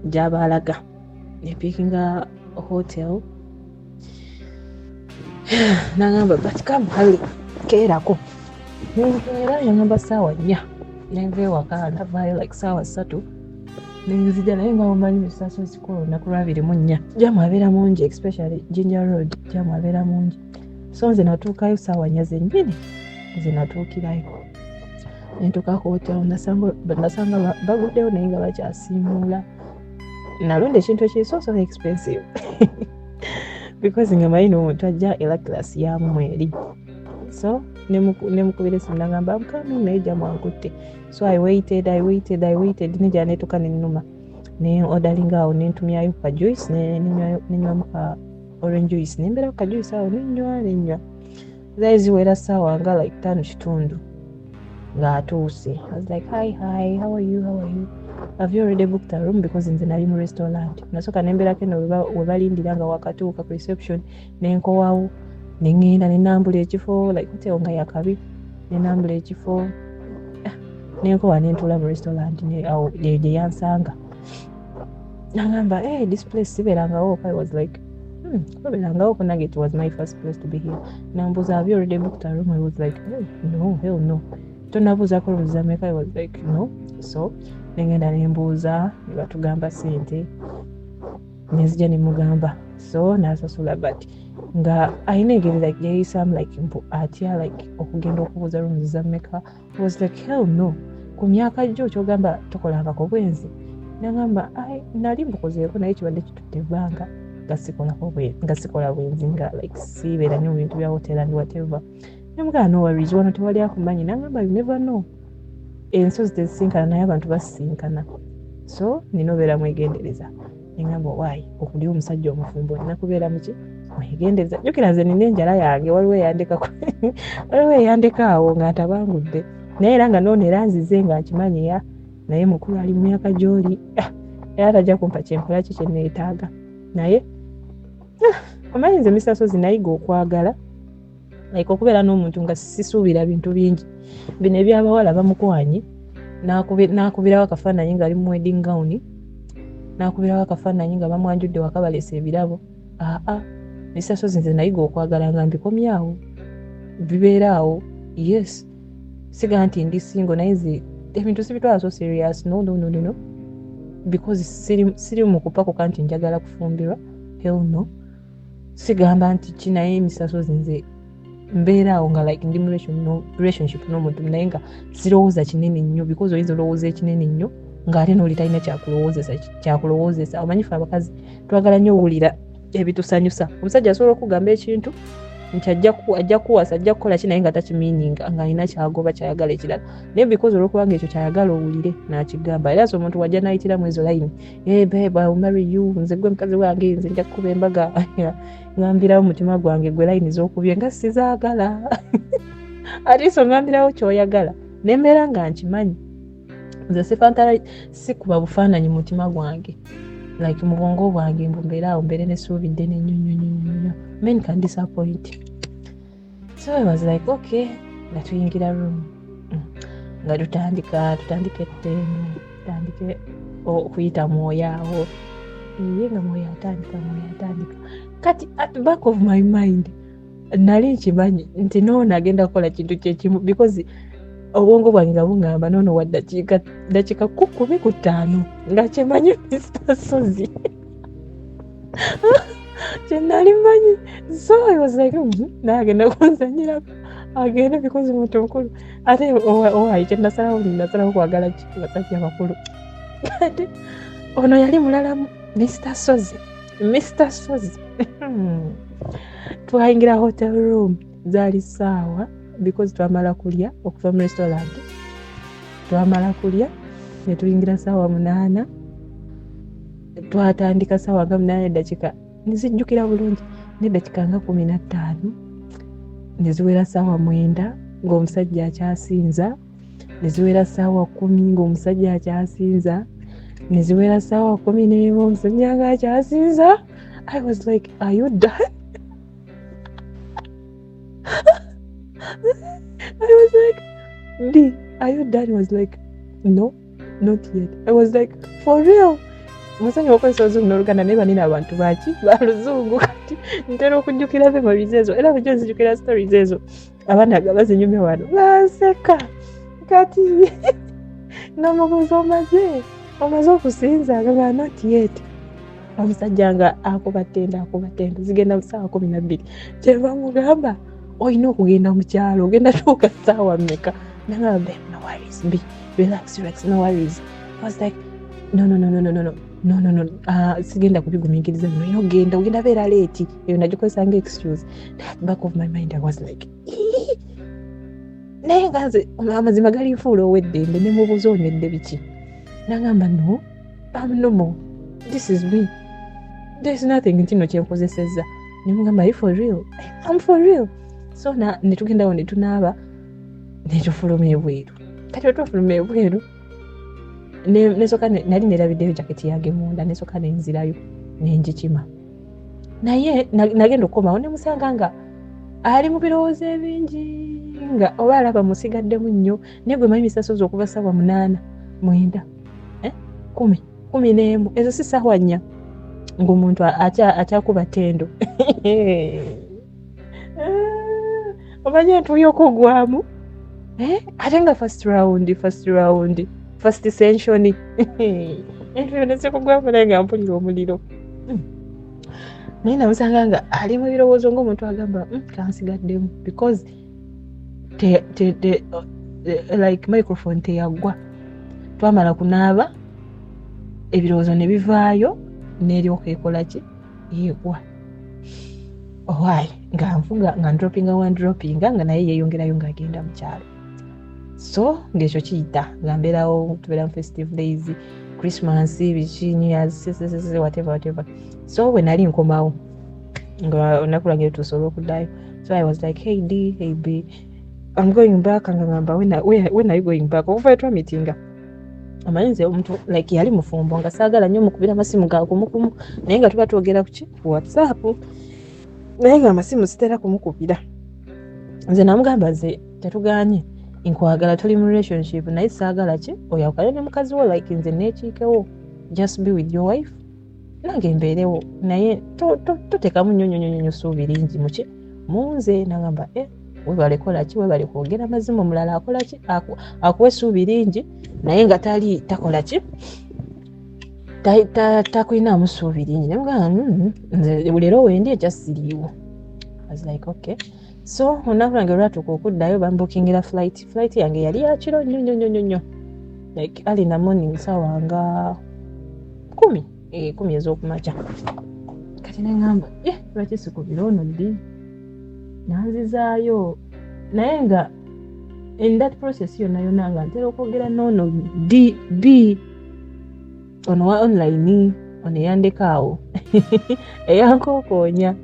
gy'abaalaga ne picking a hotel nagamba but come hurry keerako era yangamba saawa 4 nenva ewaka ndavaayo like saawa 3 nenzija naye nga omanyi misaso zikulu olunaku lwa 24 jamu abeera mungi especially Ginger Road jamu abeera mungi so nze natuukayo saawa 4 zennyini nze natuukirayo nentuuka ku hotel nasanga baguddeyo naye nga bakyasiimuula nalonda ekintu ekiri expensive because nga manyi n'omuntu ajja era class yamu eri so nemukubira esimu nagamba mukami naye jamu ankutte. So I waited nija netuka nenuma ne ordering awo nentumyayo ka juice nenywamu ka orange juice nembera ka juice awo nenywa zayiziwera saawa nga like 5 kitundu nga atuuse. I was like hi how are you have you already booked a room because nze nali mu restaurant nasoka nemberako eno webalindira nga wakatuuka ku reception nenkowawo nengenda nenambula ekifo like hotel nga yakabi nenambula ekifo nenkowa nentuula mu restaurant awo gye yansanga nagamba this place sibeerangawo. I was like sibeerangawo nange it was my first place to be here. Nambuuza have you already booked a room? I was like no hell no. Tonabuuzako olubuuza meka? I was like no. So nengenda nembuuza nebatugamba sente nenzija nemugamba so nasasula but nga ayina engeri like yayisamu like mbu atya like okugenda okubuuza rooms za meka. I was like hell no. Ku myaka gyo kyogamba tokolangako bwenzi. Nagamba nali mbukozeeko naye kibadde kitutte ebbanga nga sikola bwenzi nga like siibeera ne mu bintu bya hotel and whatever. Namugamba no worries wano tewali akumanyi. Nagamba you never know. Ensozi tezisinkana naye abantu basisinkana. So nina obeera mwegendereza. Nengamba why okuli omusajja omufumbo olina kubeera muki mwegendeza jukira nze nina enjala yange waliwo eyandeka awo nga ntabangudde naye era nga noona era nzize nga nkimanyi ya naye mukulu ali mu myaka gy'oli era tajja kumpa kyenkola ki kye neetaaga naye omanyi nze misasozi nayiga okwagala like okubeera n'omuntu nga sisuubira bintu bingi bino ebyabawala bamukwanye n'akubirawo akafaananyi ng'ali mu wedding gown n'akubirawo akafaananyi nga bamwanjudde waka balesa ebirabo misasozi nze nayiga okwagala nga mbikomyawo bibeeraawo yes siga nti ndi singo naye nze ebintu sibitwala so serious no because siri mu kupakuka nti njagala kufumbirwa hell no sigamba nti kinaye misasozi nze mbeeraawo nga like ndi relationship n'omuntu naye nga sirowooza kinene nnyo because oyinza olowooza ekinene nnyo ng'ate n'oli talina kyakulowoozesa omanyifu abakazi twagala nnyo owulira ebitusanyusa omusajja asobola okugamba ekintu nti ajja kuwasa ajja kukola ki naye nga takimiininga ng'alina kyagoba kyayagala ekirala naye because olwokubanga ekyo kyayagala owulire n'akigamba era so omuntu wajja n'ayitiramu ezo layini babe I'll marry you nze gwe mukazi wange nze nja kukuba embaga ngambirawo mutima gwange gwe layini z'okubye nga sizaagala ate so ngambirawo kyoyagala nembeera nga nkimanyi nze sikuba bufaananyi mutima gwange like mu bwongo bwange mbeeraawo mbeere nesuubidde nenyonyonyonyo men can disappoint so I was like okay nga tuyingira room nga tutandike ettemu tutandike okuyita mwoyo awo nga mwoyo atandika kati at the back of my mind nali nkimanyi nti noona agenda kukola kintu kyekimu because obwongo bwange nga bungamba noono wa dakiika 15 nga kyemanyi Mr. Sozi kyenali manyi so I was like naagenda kunzanyirako agende because muntu mukulu ate owayi kyenasalawo kwagala basajja bakulu ate ono yali mulalamu Mr. Sozi twayingira hotel room zaali saawa because twamala kulya okuva mu restaurant twamala kulya netuyingira saawa 8 twatandika saawa nga 8 eddakiika nizijjukira bulungi n'eddakiika nga 15 neziwera saawa 9 ng'omusajja akyasinza neziwera saawa 10 ng'omusajja akyasinza neziwera saawa 11 omusajja nga akyasinza I was like are you done? I was like, D, are you done? He was like, no, not yet. I was like, for real? Musanyi wakozesa oluzungu n'oluganda naye banina abantu baki baluzungu kati ntera okujjukira memories ezo era bujjo nzijukira stories ezo abaana bazinyumya wano baseka kati namubuuza omaze okusinza nga not yet omusajja nga akuba ttenda zigenda mu ssaawa 12 kyeva mugamba olina okugenda mu kyalo ogenda tuuka ssaawa mmeka nagamba no worries be relax no worries I was like no sigenda kubigumiikiriza bino olina ogenda beera leeti eyo nagikozesa nga excuse that back of my mind I was like naye nga nze amazima galinfuula ow'eddembe ne mubuuza onedde biki nagamba no I'm normal this is me there's nothing ntino kyenkozesezza nemugamba are you for real? I'm for real so netugendawo netunaaba netufuluma ebweru kati wetwafuluma ebweru nesoka nali nerabiddeyo jaketi yange munda nesoka nenzirayo nenjikima naye nagenda okukomawo nemusanga nga ali mu birowoozo ebingi nga oba alaba musigaddemu nnyo naye gwe manyi misasozi okuva ssaawa 8 9 10 ezo si ssaawa 4 ng'omuntu akyakuba ttendo omanyi entuuyo okugwamu ate nga first session entuuyo nezikugwamu naye nga mpulira omuliro naye namusanga nga ali mu birowoozo ng'omuntu agamba kansigaddemu because like microphone teyaggwa twamala kunaaba ebirowoozo ne bivaayo n'eryoka ekola ki yeegwa owaayi nga nfuga nga ndropinga nga naye yeeyongerayo ng'agenda mu kyalo so ng'ekyo kiyita nga mbeerawo tubeera mu festive days Christmas biki New Year's whatever so bwe nali nkomawo nga olunaku lwange lutuusobola okuddayo. So I was like, hey D, hey B, I'm going back. Ngamba when are you going back? Okuva twamitinga amanyi nze omuntu like yali mufumbo nga saagala nnyo mukubira amasimu ga kumukumu naye nga tuba twogera ku ki WhatsApp naye nga amasimu sitera kumukubira. Nze namugamba nze tetuganye nkwagala tuli mu relationship naye saagala ki oyawukane ne mukazi wo like nze neekiikewo, just be with your wife nange mbeerewo naye totekamu nnyo ssuubi lingi muki munze. Nagamba webale kola ki, webale kwogera mazima, omulala akola ki akuwa essuubi lingi naye nga tali takola ki takulinamu ssuubi lingi. Namugamba nze leero wendi ekya siriiwo. I was like okay. So olunaku lwange lwatuuka okuddayo bambukingira flight yange yali yakiro nnyo like early in the morning sawa nga 10 ez'okumakya. Kati neŋŋamba lwaki sikubira ono ddi nanzizaayo naye nga in that process yonna nga ntera okwogera n'ono B ono wa online ono eyandekaawo eyankokoonya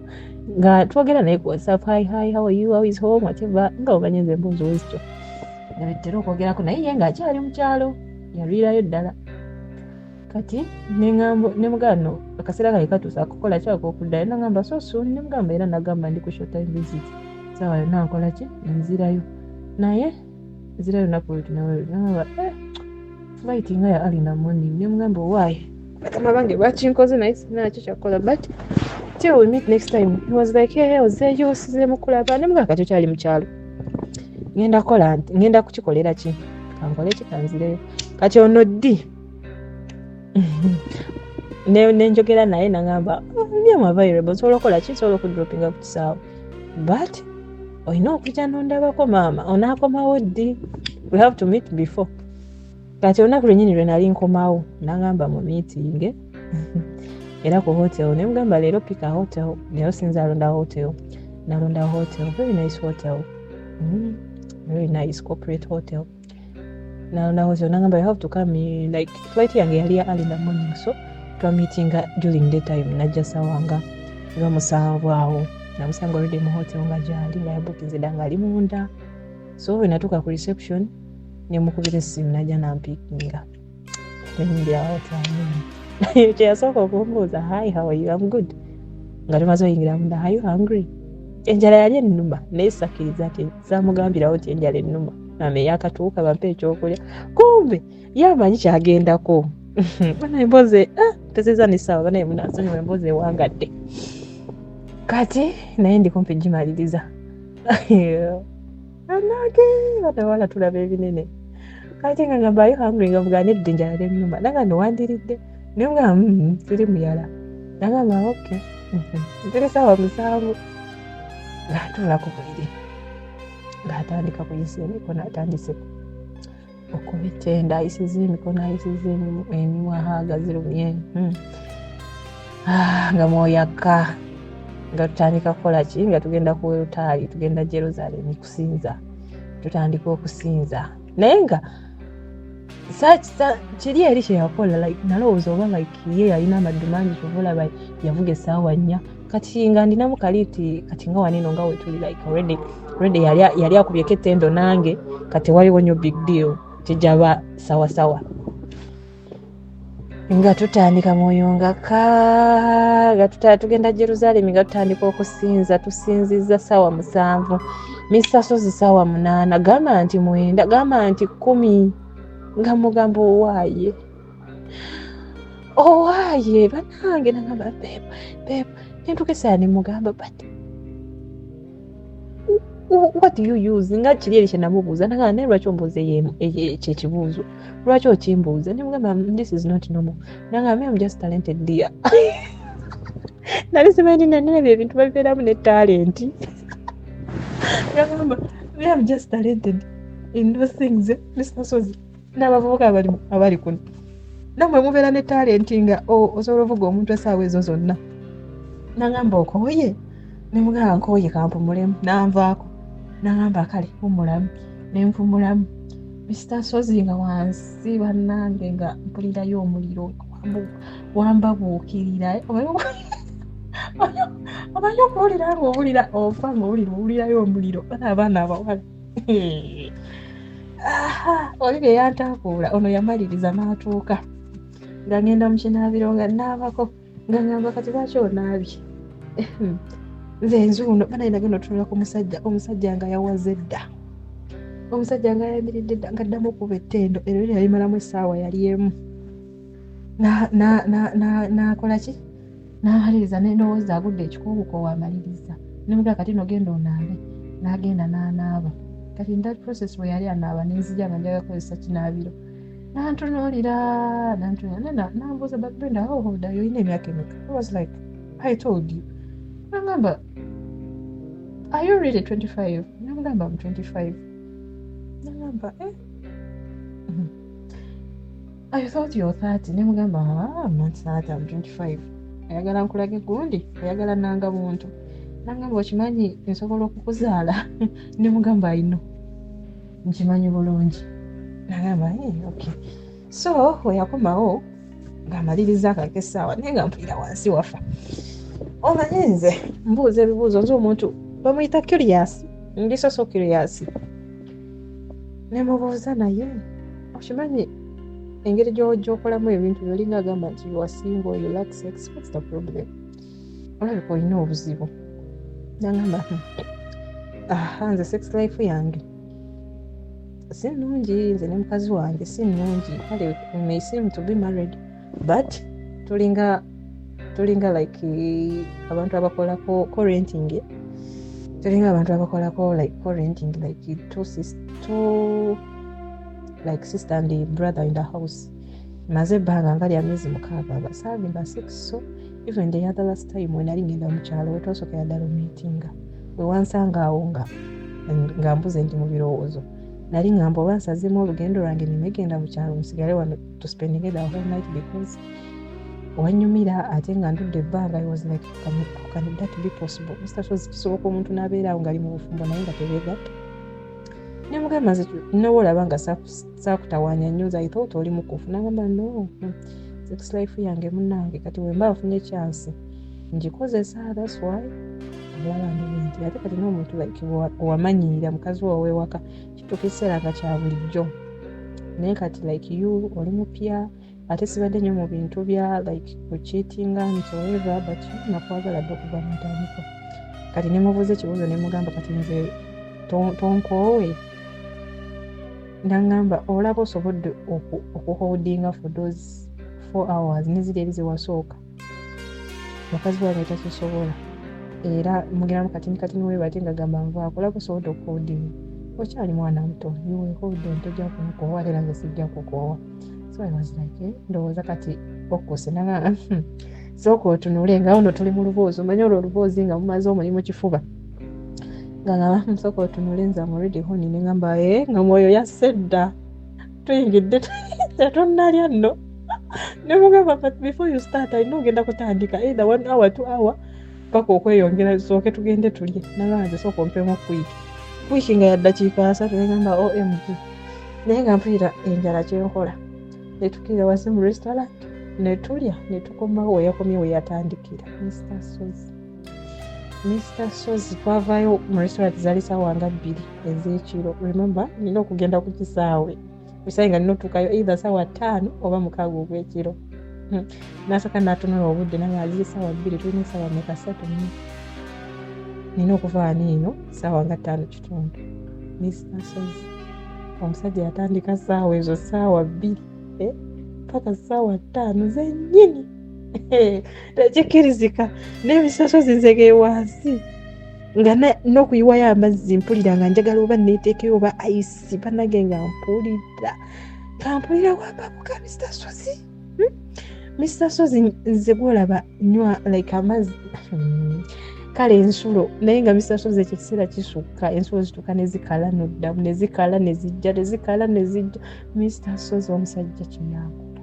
nga twogera naye ku WhatsApp, hi how are you, how is home, whatever nga omanyi nze emboozi wezityo nabetera okwogerako naye ye nga akyali mu kyalo yalwirayo ddala. Kati nemugano akaseera kali katuusa akukola kyako okuddayo nagamba so soon. Nemugamba era nagamba ndi ku short time visit sawa yonna nkola ki nzirayo naye nzirayo naku nagamba flight nga ya early in the morning. Nemugamba why bakama bange bakinkoze naye sinakyo kyakola but till we meet next time. He was like ozeeyo osize mukulaba. Nemugamba kati okyali mu kyalo ngenda kukikolera ki kankole ki kanzireyo. Kati ono ddi nenjogera naye nagamba I'm available, sobola okola ki, sobola okudropinga ku kisaawe but olina okujja nondabako maama onaakomawo ddi, we have to meet before. Kati olunaku lwennyini lwe nali nkomawo nagamba mu meeting era ku hotel. Nemugamba leero pika hotel, leero sinza alonda hotel. Nalonda hotel, very nice hotel, very nice corporate hotel. Nalonda hotel nagamba you have to come in, like flight yange yali early in the morning so twa meeting during daytime. Najja sawanga nga 7 awo namusanga already mu hotel nga gyali nga yabukinze danga ali munda. So we natuuka ku reception nemukubira essimu najja nampikinga nenyingira hotel kyeyasooka okumbuuza hi how are you, I'm good. Nga tumaze oyingira munda, are you hungry? Enjala yali ennuma naye sakkiriza ati saamugambirawo ti enjala ennuma ame yakatuuka bampe ekyokulya kumbe yamanyi kyagendako. Bana emboze tezeza ni sawa bana emunasonyiwa emboze ewangadde. Kati naye ndi kumpi gimaliriza anage batawala tulaba ebinene. Kati nga ngamba are you hungry, nga muganedde enjala yali ennuma. Nanga nowandiridde nenga tiri muyala nagamba okay ntiri sawa 7 ngaatula ku buliri ngaatandika kuyisa emikono atandise okubitenda ayisiza emikono ayisiza emimwa haga zirumye nga mwoyaka nga tutandika kukola ki nga tugenda ku Lutaali tugenda Jerusalem kusinza tutandika okusinza naye nga kiri eri kyeyakola like nalowooza oba like ye yalina amaddu mangi kyova yavuga essaawa 4 kati nga ndinamu kaliiti kati nga wanino nga wetuli like already yali akubyeko ettendo nange kati waliwo nnyo big deal tijaba sawa nga tutandika mwoyo nga tugenda Jerusalem nga tutandika okusinza tusinziza ssaawa 7 misasozi ssaawa 8 gamba nti 9 gamba nti 10 nga mugambo owaye banange nagamba babe nentukesa ne mugamba but what do you use nga kiri eri kyenamubuuza nagamba naye lwaki ombuuze kyekibuuzo lwaki okimbuuza nemugamba this is not normal nagamba I'm just talented dear nali simanyi nanebyo ebintu babibeeramu ne talent nagamba I'm just talented in those things misasozi n'abavubuka abali kuno namwe mubeera ne talenti nga osobola ovuga omuntu essaawa ezo zonna. Nagamba okooye nemugamba nkooye kampumulemu nanvaako nagamba kale pumulamu nenpumulamu misasozi nga wansi bannange nga mpulirayo omuliro wambabuukirira omanyi okuwulira ng'owulira ofa ng'owulirayo omuliro bana abaana abawala oli bye yantakuula ono yamaliriza n'atuuka nga ngenda mu kinaabiro nga naabako nga ngamba kati lwaki onaabye nze nzuuno bana nagenda otunula ku omusajja nga yawaze dda omusajja nga yayimiridde dda nga ddamu okuba ettendo ero yalimalamu essaawa yali emu nakola ki n'amaliriza n'endowooza agudde ekikuubuko waamaliriza nemugaa kati nogenda onaabe n'agenda n'anaaba kati that process bwe yali anaaba nenzija nga njaga kozesa kinaabiro nantunuulira nambuuza but Brenda how old are you olina emyaka emeka I was like I told you nagamba are you really 25 namugamba I'm 25 nagamba I thought you're 30 nemugamba I'm not 30 I'm 25 ayagala nkulage gundi ayagala nanga muntu nagamba okimanyi nsobola okukuzaala nemugamba ayino nkimanyi bulungi nagamba okay so weyakomawo ng'amaliriza akaka essaawa naye nga mpulira wansi wafa omanyi nze mbuuza ebibuuzo nze omuntu bamuyita curious ndi so curious nemubuuza naye okimanyi engeri gy'okolamu ebintu byolinga agamba nti you are single you lack sex what's the problem olabika olina obuzibu nagamba nze sex life yange si nnungi nze ne mukazi wange si nnungi kale we may seem to be married but tulinga like abantu abakolako co-renting tulinga abantu abakolako like co-renting like two like sister and brother in the house maze ebbanga nga lya myezi 6 basaabi mba 6 so even the other last time when nali ngenda mu kyalo wetwasookera ddala omuitinga we wansanga awo nga mbuze ndi mu birowoozo nali ngamba oba nsazemu olugendo lwange nemegenda mu kyalo nsigale wano to spending the whole night because wanyumira ate nga ndudde ebbanga I was like can that be possible Mr. Sozi kisoboka omuntu n'abeera awo ngali mu bufumbo naye nga tebeegatta nemugamba nze nowoolaba nga saakutawaanya nnyo I thought oli mukufu nagamba no sex life yange munnange kati we mba afunye chance ngikozesa that's why olaba ndibinti ate kati n'omuntu like owamanyiira mukazi wawe waka kituuka ekiseera nga kya bulijjo naye kati like you oli mupya ate sibadde nnyo mu bintu bya like kucheatinga ntiweva but nakwagala dde okuva mu ntandiko kati nemubuuza ekibuuzo nemugamba kati nze tonkoowe nangamba olaba osobodde okuholdinga for those 4 hours neziri eri zewasooka mukazi wange takisobola era mugeramu kati niweba ate nga gamba nvaako olaba osobodde okuholdinga okyali mwana muto niwe holden tojja kumukoowa era nze sijja kukoowa so I was like ndowooza kati okuse nanga sooka otunule nga ono tuli mu luboozi omanyi olwo oluboozi nga mumaze omulimu kifuba nga musooka otunule nze already honi nengamba nga mwoyo yasse dda tuyingidde tetonnalya nno nemugamba but before you start alina ogenda kutandika either 1 hour 2 hour paka okweyongera sooke tugende tulye nanga nze sooka ompemu kwiki nga yaddakiika 3 negamba OMG naye nga mpulira enjala kyenkola netukira wasi mu restaurant netulya netukomawo weyakomye weyatandikira Mr. Sozi twavaayo mu restaurant zali ssaawa nga 2 ez'ekiro remember nina okugenda ku kisaawe bisayi nga nina otuukayo either ssaawa 5 oba 6 ogw'ekiro nasaka natunula obudde nange ali ssaawa 2 tulina ssaawa meka 3 nina okuvaana eno ssaawa nga 5 kitundu Mr. Sozi omusajja yatandika ssaawa ezo ssaawa 2 paka ssaawa 5 zennyini tekikirizika n'emisaso zinzege wansi nga n'okuyiwayo amazzi mpulira nga njagala oba neeteekeyo oba ayisi banage nga mpulira wababuka Mr. Sozi nze gwolaba nywa like amazzi kale ensulo naye nga Mr. Sozi ekiseera kisukka ensulo zituuka nezikala noddamu nezikala nezijja Mr. Sozi omusajja kyeyakola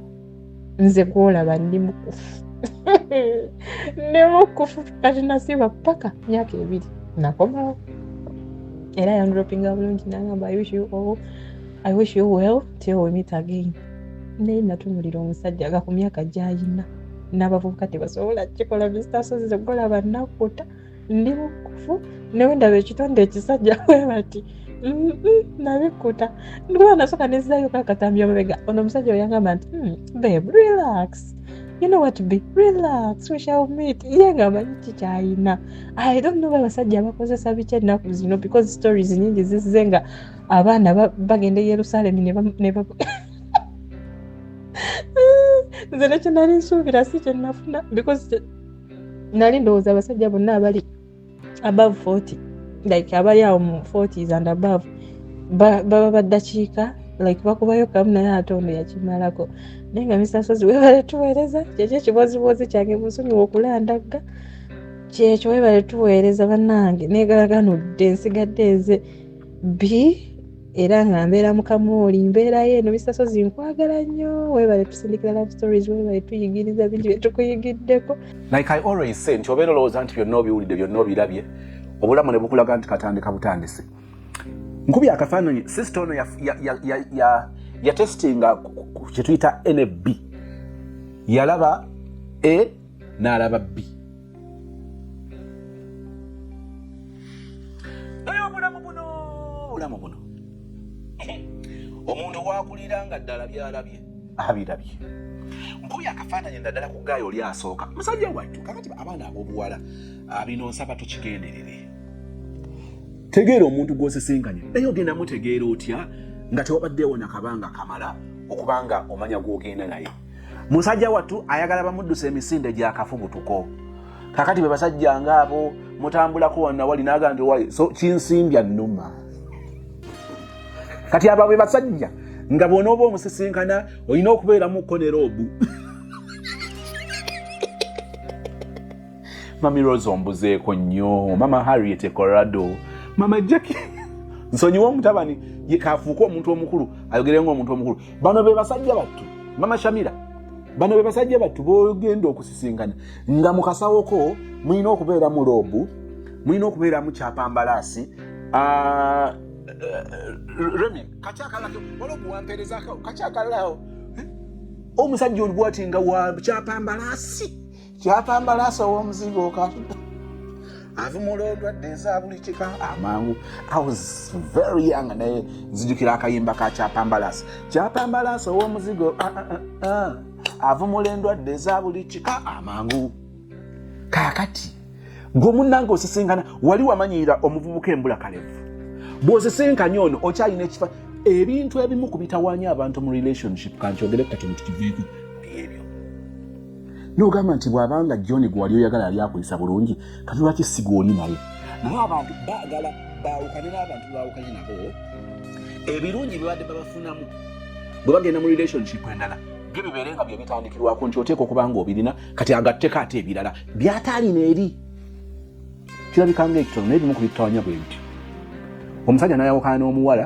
nze gwolaba ndi mukufu ne mukufu kati nasiba paka myaka 2 nakomawo era yandropinga bulungi nagamba I wish you well till we meet again naye natunulira omusajja aga ku myaka gy'ayina n'abavubuka tebasobola kikola Mr. Sozi gwolaba nakuta ndi mukufu newe ndaba ekitonde ekisajja bwe bati nabikuta ndikuba nasooka nezzayo kakatambya mabega ono omusajja oyangamba nti babe relax you know what be relax we shall meet ye nga amanyi kikyayina I don't know abasajja bakozesa biki ennaku zino because stories nyingi zizze nga abaana bagenda Yerusalemu ne nze nekyo nali nsuubira si kye nafuna because nali ndowooza abasajja bonna abali above 40 like abali awo mu 40s and above baba baddakiika like bakubayo kamu naye ate ono yakimalako naye nga Mr. Sozi webale tuweereza kyekyo ekibozibozi kyange musonyiwa okulandagga kyekyo webale tuweereza bannange negalaganudde nsigadde nze era nga mbeera mukamooli mbeerayo eno Mr. Sozi nkwagala nnyo webale tusindikira love stories webale tuyigiriza bingi byetukuyigiddeko like I always say nti obeera olowooza nti byonna obiwulidde byonna obirabye obulamu ne bukulaga nti katandika butandise nkubi akafaananyi sister ono ya testinga kye tuyita NB yalaba A n'alaba B naye obulamu buno omuntu waakulira nga ddala byalabye abirabye nkubi akafaananyi naddala ku gaayo oli asooka musajja wattu kakati abaana ab'obuwala abinoonsaba tukigenderere tegeera omuntu gw'osisinkanye naye ogenda mutegeera otya nga tewabaddeewo nakabanga kamala okubanga omanya gw'ogenda naye musajja wattu ayagala bamuddusa emisinde gyakafubutuko kakati be basajja ngaabo mutambulako wonna wali naga nti wali so kinsimbya nnuma kati abo be basajja nga bw'onooba omusisinkana olina okubeeramuko ne roobu Mami Rose ombuzeeko nnyo Mama Harriet Colorado Mama Jackie nsonyiwa omutabani yekafuuka omuntu omukulu ayogerenga omuntu omukulu bano be basajja battu Mama Shamira bano be basajja battu bogenda okusisinkana nga mukasawoko mulina okubeera mu loobu mulina okubeera mu kyapambalaasi Remy kachakala wala kuwampereza kachakala omusajja oli bwati nga wa kyapambalasi ow'omuzigo avumula odwadde eza buli kika amangu I was very young naye nzijukira akayimba ka kyapambalasi ow'omuzigo avumula endwadde eza buli kika amangu kakati gwe munnange osisinkana wali wamanyira omuvubuka embula kalevu bw'osisinkanye ono okyalina ekifa ebintu ebimu kubitawaanya abantu mu relationship kankyogere kati mutukiveeko byebyo n'ogamba nti bw'abanga John gwe wali oyagala yali akuyisa bulungi kati lwaki sigoli naye abantu baagala baawukane n'abantu baawukanye nabo ebirungi bibadde babafunamu bwe bagenda mu relationship endala byo bibeere nga bye bitandikirwako nti oteeka okuba nga obirina kati agatteko ate ebirala byataalina eri kirabika ng'ekitono naye bimu kubitawanya bwe bityo omusajja n'ayawukana n'omuwala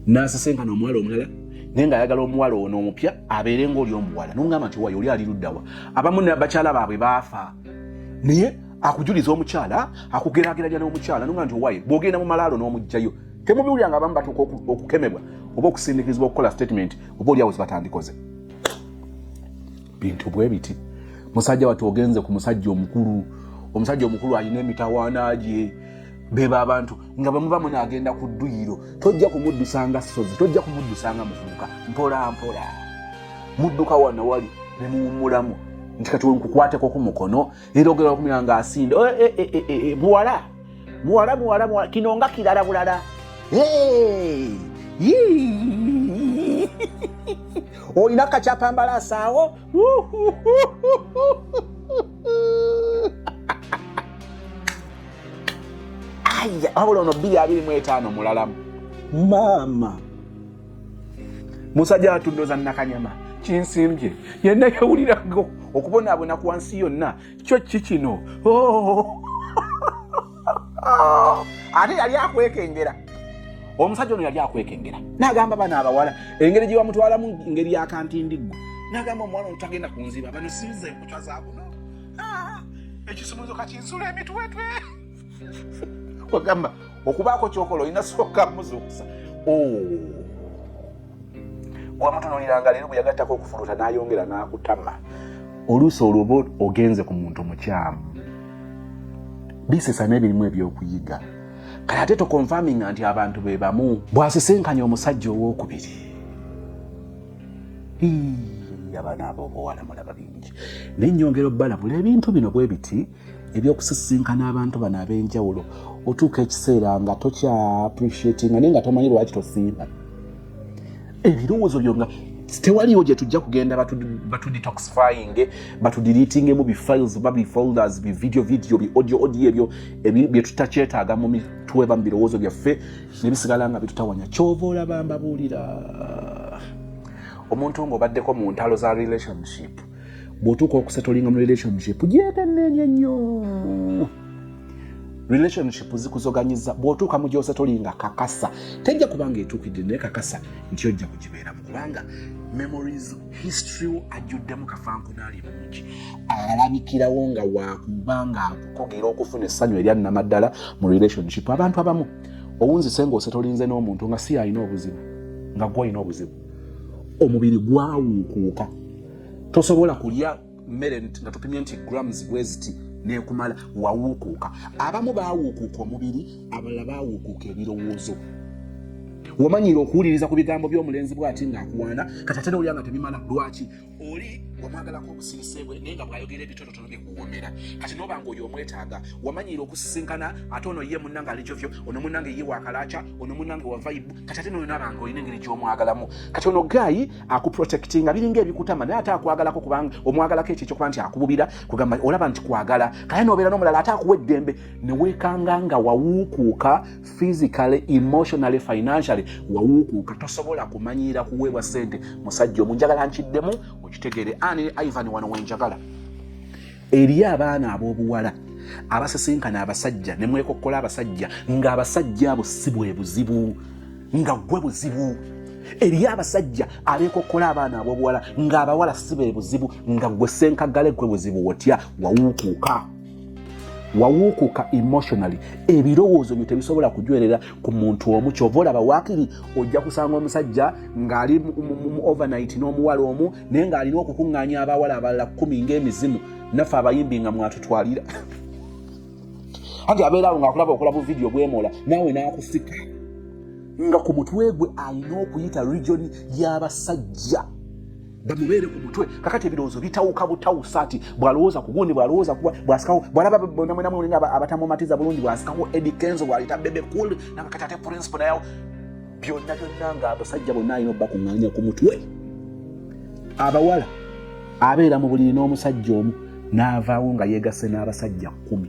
n'asisinkana omuwala omulala naye ng'ayagala omuwala ono omupya abeere ng'oli omuwala n'ongamba nti wayi oli ali luddawa abamu bakyala baabwe baafa naye akujuliza omukyala akugeraageranya n'omukyala n'ongamba nti wayi bw'ogenda mu malaalo n'omugjayo temubiwulira nga abamu batuuka okukemebwa oba okusindikizibwa okukola statement oba oli awo zibatandikoze bintu bwe biti musajja wattu ogenze ku musajja omukulu alina emitawaana gye beba abantu nga bamuba munagenda ku dduyiro tojja kumuddusanga Sozi tojja kumuddusanga mufuuka mpola mudduka wano wali ne muwummulamu nti kati wenkukwateko ku mukono era ogera okumira nga asinde muwala kino nga kirala bulala olina kakyapambalasi awo wabula ono 225 mulalamu maama musajja watundoza nakanyama kinsimbye yenna yawulirago okubonaabona ku wansi yonna kyo kikino ate yali akwekengera omusajja ono yali akwekengera n'agamba bano abawala engeri gye bamutwalamu engeri yakantindiggu n'agamba omwana ono tagenda kunziba bano sinze enkutwa zaabuno ekisumuzo kakinsula emitwetwe wagamba okubaako kyokola olina sooka muzuukusa wamutunuuliranga leero bwe yagattako okufuluta n'ayongera n'akutama oluusi olwo ogenze ku muntu mukyamu bisesa n'ebirimu ebyokuyiga kale ate toconfirming nti abantu be bamu bw'asisinkanya omusajja owookubiri abaana ab'obuwala mulaba bingi n'ennyongera obbalabula ebintu bino bwe biti ebyokusisinkana abantu bano ab'enjawulo otuuka ekiseera nga tokya appreciating naye nga tomanyi lwaki tosiima ebirowoozo byo nga tewaliwo gye tujja kugenda batudetoxifying batudeletingemu bifiles babifolders bivideo biaudio ebyo bye tutakyetaaga mu mitwe mu birowoozo byaffe ne bisigala nga bitutawanya kyova olaba mbabuulira omuntu ng'obaddeko mu ntalo za relationship bw'otuuka okusetolinga mu relationship gyekenneenya nnyo relationship zikuzoganyiza bw'otuuka mu gyosetolinga kakasa tejja kubanga etuukidde naye kakasa nti ojja kugibeeramu kubanga memories history ajjuddemu kafankunaali mungi alabikirawo nga wakubanga akukogera okufuna essanyu erya nnamaddala mu relationship abantu abamu owunzise ng'osetolinze n'omuntu nga si alina obuzibu nga gwe olina obuzibu omubiri gwawuukuuka tosobola kulya mmere nga tupimye nti grams bweziti nekumala wawuukuuka abamu baawuukuuka omubiri abalala baawuukuuka ebirowoozo wamanyira okuwuliriza ku bigambo by'omulenzi bw'ati ng'akuwaana kati ate n'olya nga tebimala lwaki oli wamwagalako obusirise bwe naye nga bw'ayogera ebitonotono bikuwoomera kati n'oba ng'oyo omwetaaga wamanyira okusisinkana ate ono ye munnange ali gyovyo ono munnange ye wakalaaca ono munnange wa vibe kati ate n'oyo nabanga olina engeri gy'omwagalamu kati ono gayi akuprotectinga biringa ebikutama naye ate akwagalako kubanga omwagalako ekyo ekyokuba nti akububira kugamba olaba nti kwagala kale n'obeera n'omulala ate akuwa eddembe ne weekanga nga wawuukuuka physically emotionally financially wawuukuuka tosobola kumanyira kuweebwa ssente musajja omunjagala nkiddemu okitegere ani Ivan wano wenjagala eriyo abaana ab'obuwala abasisinkana abasajja ne mwekokkola abasajja ng'abasajja abo si bwe buzibu nga gwe buzibu eriyo abasajja abeekokkola abaana ab'obuwala ng'abawala si be buzibu nga gwe senkagale gwe buzibu wotya wawuukuuka emotionally ebirowoozo byo tebisobola kujwerera ku muntu omu kyova olaba waakiri ojja kusanga omusajja ng'ali mu overnight n'omuwala omu naye ng'alina okukuŋŋaanya abawala abalala 10 ng'emizimu naffe abayimbi nga mwatutwalira anti abeeraawo ng'akulaba okola bu vidiyo bwemola naawe n'akusika nga ku mutwe gwe alina okuyita region y'abasajja bamubeere ku mutwe kakati ebirowoozo bitawuka butawusa ati bw'alowooza ku gundi bw'alowooza kuba bw'asikawo bw'alaba namwe olinga abatamumatiza bulungi bw'asikawo Eddie Kenzo bw'alita Bebe Cool nakakati ate principle nayo byonna nga abasajja bonna alina obbakuŋŋaanya ku mutwe abawala abeera mu buliri n'omusajja omu n'avaawo nga yeegase n'abasajja 10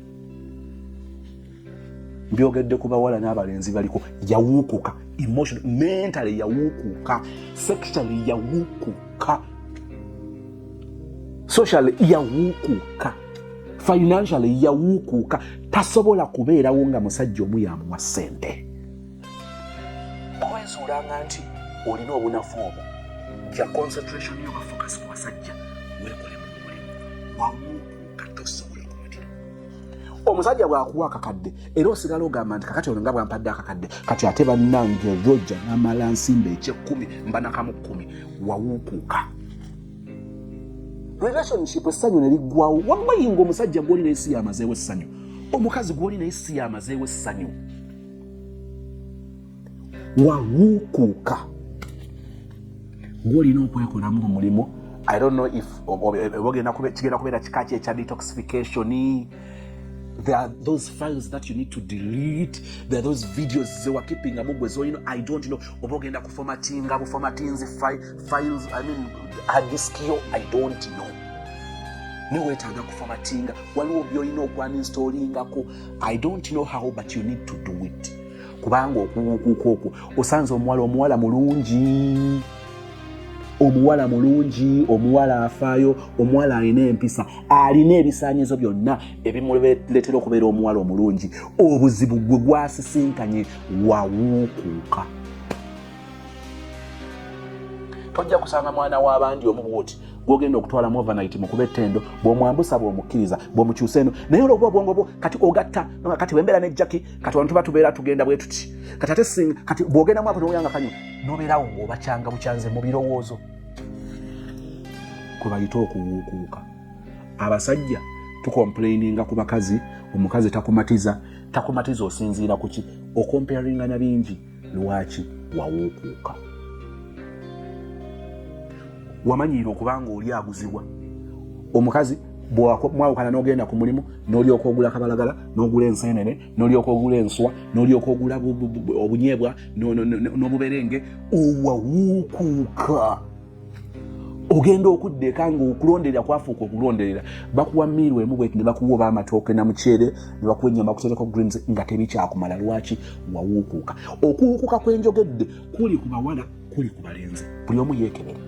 byogedde ku bawala n'abalenzi baliko yawuukuka emotional mentally yawuukuka sexually yawuukuka socially yawuukuka financially yawuukuka tasobola kubeerawo nga musajja omu yamuwa ssente owezuulanga nti olina obunafu obwo ja concentration yoba focus ku basajja weekole mu mulimu wawuukuka tosobola kumatira omusajja bw'akuwa akakadde era osigala ogamba nti kakati ono nga bwampadde akakadde kati ate bannange roja n'amala nsimba eky'ekkumi mbanakamu 10 wawuukuuka relationship essanyu ne liggwawo wambayinga omusajja gw'oli naye si yamazeewo essanyu omukazi gw'oli naye si yamazeewo essanyu wawuukuuka gw'olina okwekolamu omulimu I don't know if kigenda kubeera kika ki ekya detoxification. There are those files that you need to delete. There are those videos they were keeping amugwe. So, I don't know. Obogenda kuformattinga, buformattinzi files. I mean, hard disk yo, I don't know. No way taga kuformattinga. Waliwo byoyina okwaninstallingako. I don't know how, but you need to do it. Kubanga okukuko osanze omuwala mulungi. Omuwala mulungi, omuwala afaayo, omuwala alina empisa, alina ebisaanyizo byonna ebimuleetera okubeera omuwala omulungi. Obuzibu gwe gwasisinkanye wawuukuuka. Tojja kusanga mwana w'abandi omu bw'oti gw'ogenda okutwala mu overnight mu kuba ettendo bw'omwambusa bw'omukkiriza bw'omukyusa eno naye olw'okuba obwongo bwo kati ogatta kati wembeera ne jjaki kati abantu tubeera tugenda bwe tuti kati ate singa kati bw'ogenda mwako n'oyanga kanyo n'obeerawo ng'obakyanga bukyanze mu birowoozo kwe bayita okuwuukuuka. Abasajja tukomplaininga ku bakazi, omukazi takumatiza osinziira ku ki? Okomparinga na bingi. Lwaki? Wawukuuka. Wamanyiira okubanga oli aguzibwa. Omukazi mwawukana n'ogenda ku mulimu, n'olyoka ogula kabalagala, n'ogula ensenene, n'olyoka ogula enswa, n'olyoka ogula obunyebwa n'obuberenge. Owawukuuka. Ogenda okuddeka ng'okulonderera kwafuuka okulonderera. Bakuwa mmiiru emu bweti ne bakuwa oba amatooke na muceere, ne bakuwa ennyama kutereko greens nga tebikyakumala. Lwaki? Wawukuuka. Okuwukuka kwenjogedde kuli ku bawala, kuli ku balenzi. Buli omu yeekebere.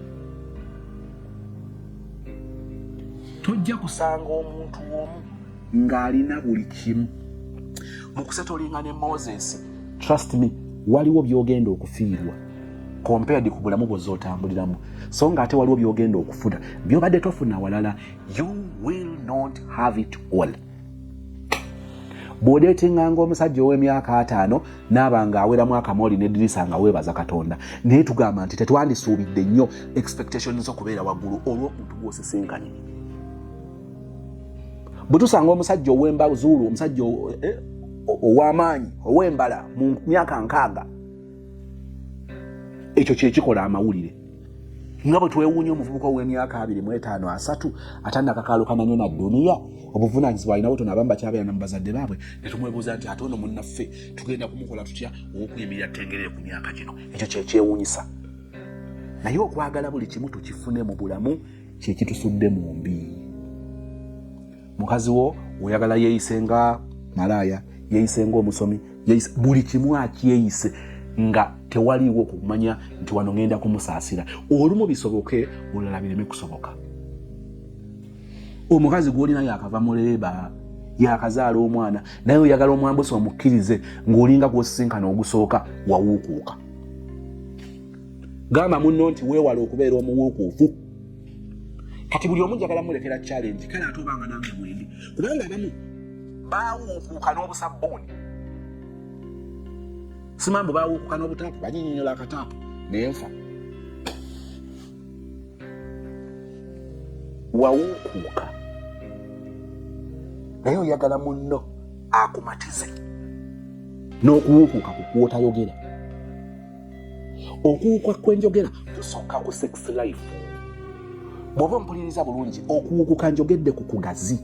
Tojja kusanga omuntu omu ng'alina buli kimu. Mu kusetolinga ne Moses, trust me, waliwo by'ogenda okufiirwa compared ku bulamu bw'ozootambuliramu. So ng'ate waliwo by'ogenda okufuna by'obadde tofuna walala. You will not have it all. Bw'odeetinganga omusajja ow'emyaka 5 n'aba ng'aweramu akamooli n'eddirisa nga weebaza Katonda, naye tugamba nti tetwandisuubidde nnyo expectations z'okubeera waggulu olw'omuntu gw'osisinkanye. Bwe tusanga omusajja ow'embazuulu, omusajja ow'amaanyi, ow'embala mu myaka 6, ekyo kye kikola amawulire. Nga bwe twewuunya omuvubuka ow'emyaka 25 3 atannakakaalukananyo na dduniya, obuvunaanyizibwa alina butono abamu bakyabeera na mu bazadde baabwe, ne tumwebuuza nti ate ono munnaffe tugenda kumukola tutya ow'okuyimirira ttengerere ku myaka gino. Ekyo kye kyewuunyisa. Naye okwagala buli kimu tukifune mu bulamu kye kitusudde mu mbi. Mukazi wo oyagala yeeyise nga malaaya, yeeyise nga omusomi, buli kimu akyeyise nga tewaliwo kumanya nti wano ngenda kumusaasira. Olumu bisoboke, olala bireme kusoboka. Omukazi gw'olina yakava mu leeba, yakazaala omwana, naye oyagala omwambusa omukkirize ng'olinga gw'osisinkana ogusooka, wawuukuuka. Gamba munno nti weewala okubeera omuwuukuufu. Kati buli omu njagala mulekera challenge, kale ate obanga nange mwendi. Kubanga abamu baawuukuuka n'obusabbuuni. Simambo baawuukuka n'obutaapu, banyinyonyola akataapu n'enfa. Wawuukuuka. Naye oyagala munno akumatize. N'okuwuukuuka ku kwotayogera. Okuwuukuka kwenjogera kusooka ku sex life. Bw'oba mpuliriza bulungi, okuwukuka njogedde ku kugazi.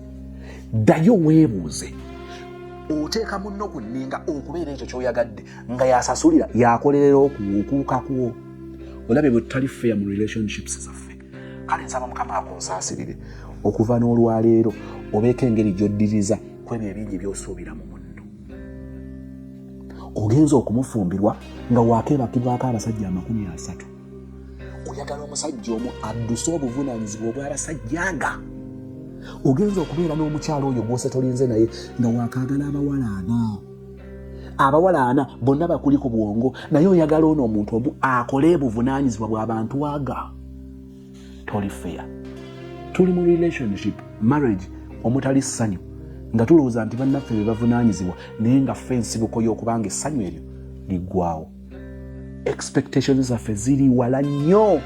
Ddayo weebuuze. Oteeka munno ku nninga okubeera ekyo ky'oyagadde nga yasasulira yakolerera okuwukuka kwo. Olabe bwe tutali fair mu relationships zaffe. Kale nsaba Mukama akunsaasirire okuva n'olwaleero obeeko engeri gy'oddiriza ku ebyo ebingi by'osuubira mu munno. Ogenza okumufumbirwa nga waakeebakibwako abasajja 30. Oyagala omusajja omu adduse obuvunaanyizibwa obw'abasajja aga. Ogenza okubeera n'omukyalo oyo gw'osetolinze naye nga waakaagala abawala 4 bonna bakuli ku bwongo, naye oyagala ono omuntu omu akole buvunaanyizibwa bw'abantu aga. Toli fair. Tuli mu relationship, marriage, omutali ssanyu, nga tulowooza nti bannaffe be bavunaanyizibwa, naye nga ffe nsibuko y'okubanga essanyu eryo liggwawo. Expectations zaffe ziri wala nnyo.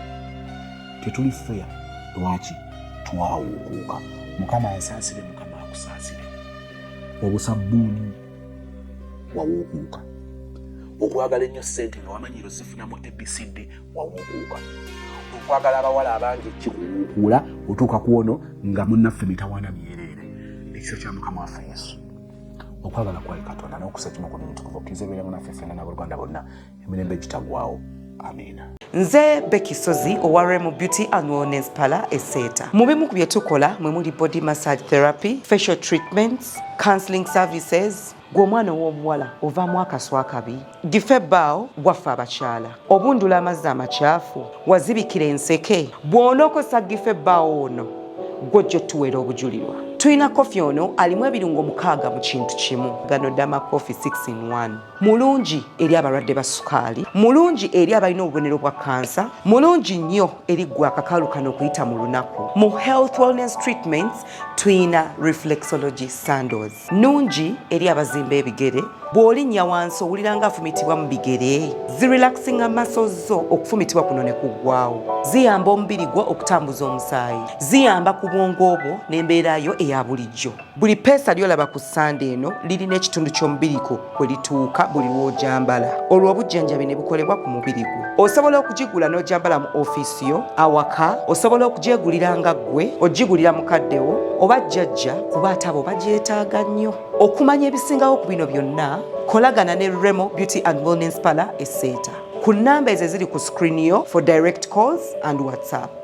Tetuli fair. Lwaki? Twawuukuuka. Mukama ansaasire, Mukama akusaasire. Obusabbuuni wawuukuuka. Okwagala ennyo ssente nga wamanyiiro zifunamu ABCD wawuukuuka. Okwagala abawala abangi kikuwuukuula otuuka ku ono nga munnaffe mitawaana myereere. Ekisa kya Mukama waffe Yesu. Okwagala kwali Katonda n'okusakima ku bintu kuva beera munaffe ffenna n'abooluganda bonna emirembe gitagwawo. Amiina. Nze Becky Sozi owa Remo Beauty and Wellness Parlour Esseeta. Mu bimu ku bye tukola mwe muli body massage therapy, facial treatments, counseling services. Gw'omwana ow'omuwala ovaamu akaswa akabi, gife ebbaawo waffe abakyala, obundula amazzi amakyafu, wazibikira enseke, bw'onookosa gife ebbaawo ono gw'ojja otuweera obujulirwa. Tulina kofi ono alimu ebirungo 6 mu kintu kimu. Gano Dama Coffee 6 in 1. Mulungi eri abalwadde ba sukaali, mulungi eri abalina obubonero bwa kansa, mulungi nnyo eri gwe akakalukano okuyita mu lunaku. Mu health wellness treatments tulina reflexology sandals, nungi eri abazimba ebigere, bw'olinnya wansi owulira ng'afumitibwa mu bigere. Zirelaxinga muscles zo okufumitibwa kuno ne kuggwaawo. Ziyamba omubiri gwo okutambuza omusaayi. Ziyamba ku bwongo obwo n'embeera yo eya bulijjo. Buli peesa ly'olaba ku ssande eno lirina ekitundu ky'omubiri gwo kwe lituuka buli lw'ojambala. Olwo obujjanjabi ne bukolebwa ku mubiri gwo. Osobola okugigula n'ojambala mu ofiisi yo, awaka, osobola okugyegulira nga ggwe, ogigulira mukaddewo oba jjajja kuba ate abo bagyetaaga nnyo. Okumanya ebisingawo ku bino byonna, kolagana ne Remo Beauty and Wellness Parlour e Seeta. Ku nnamba ezo eziri ku screen yo for direct calls and WhatsApp.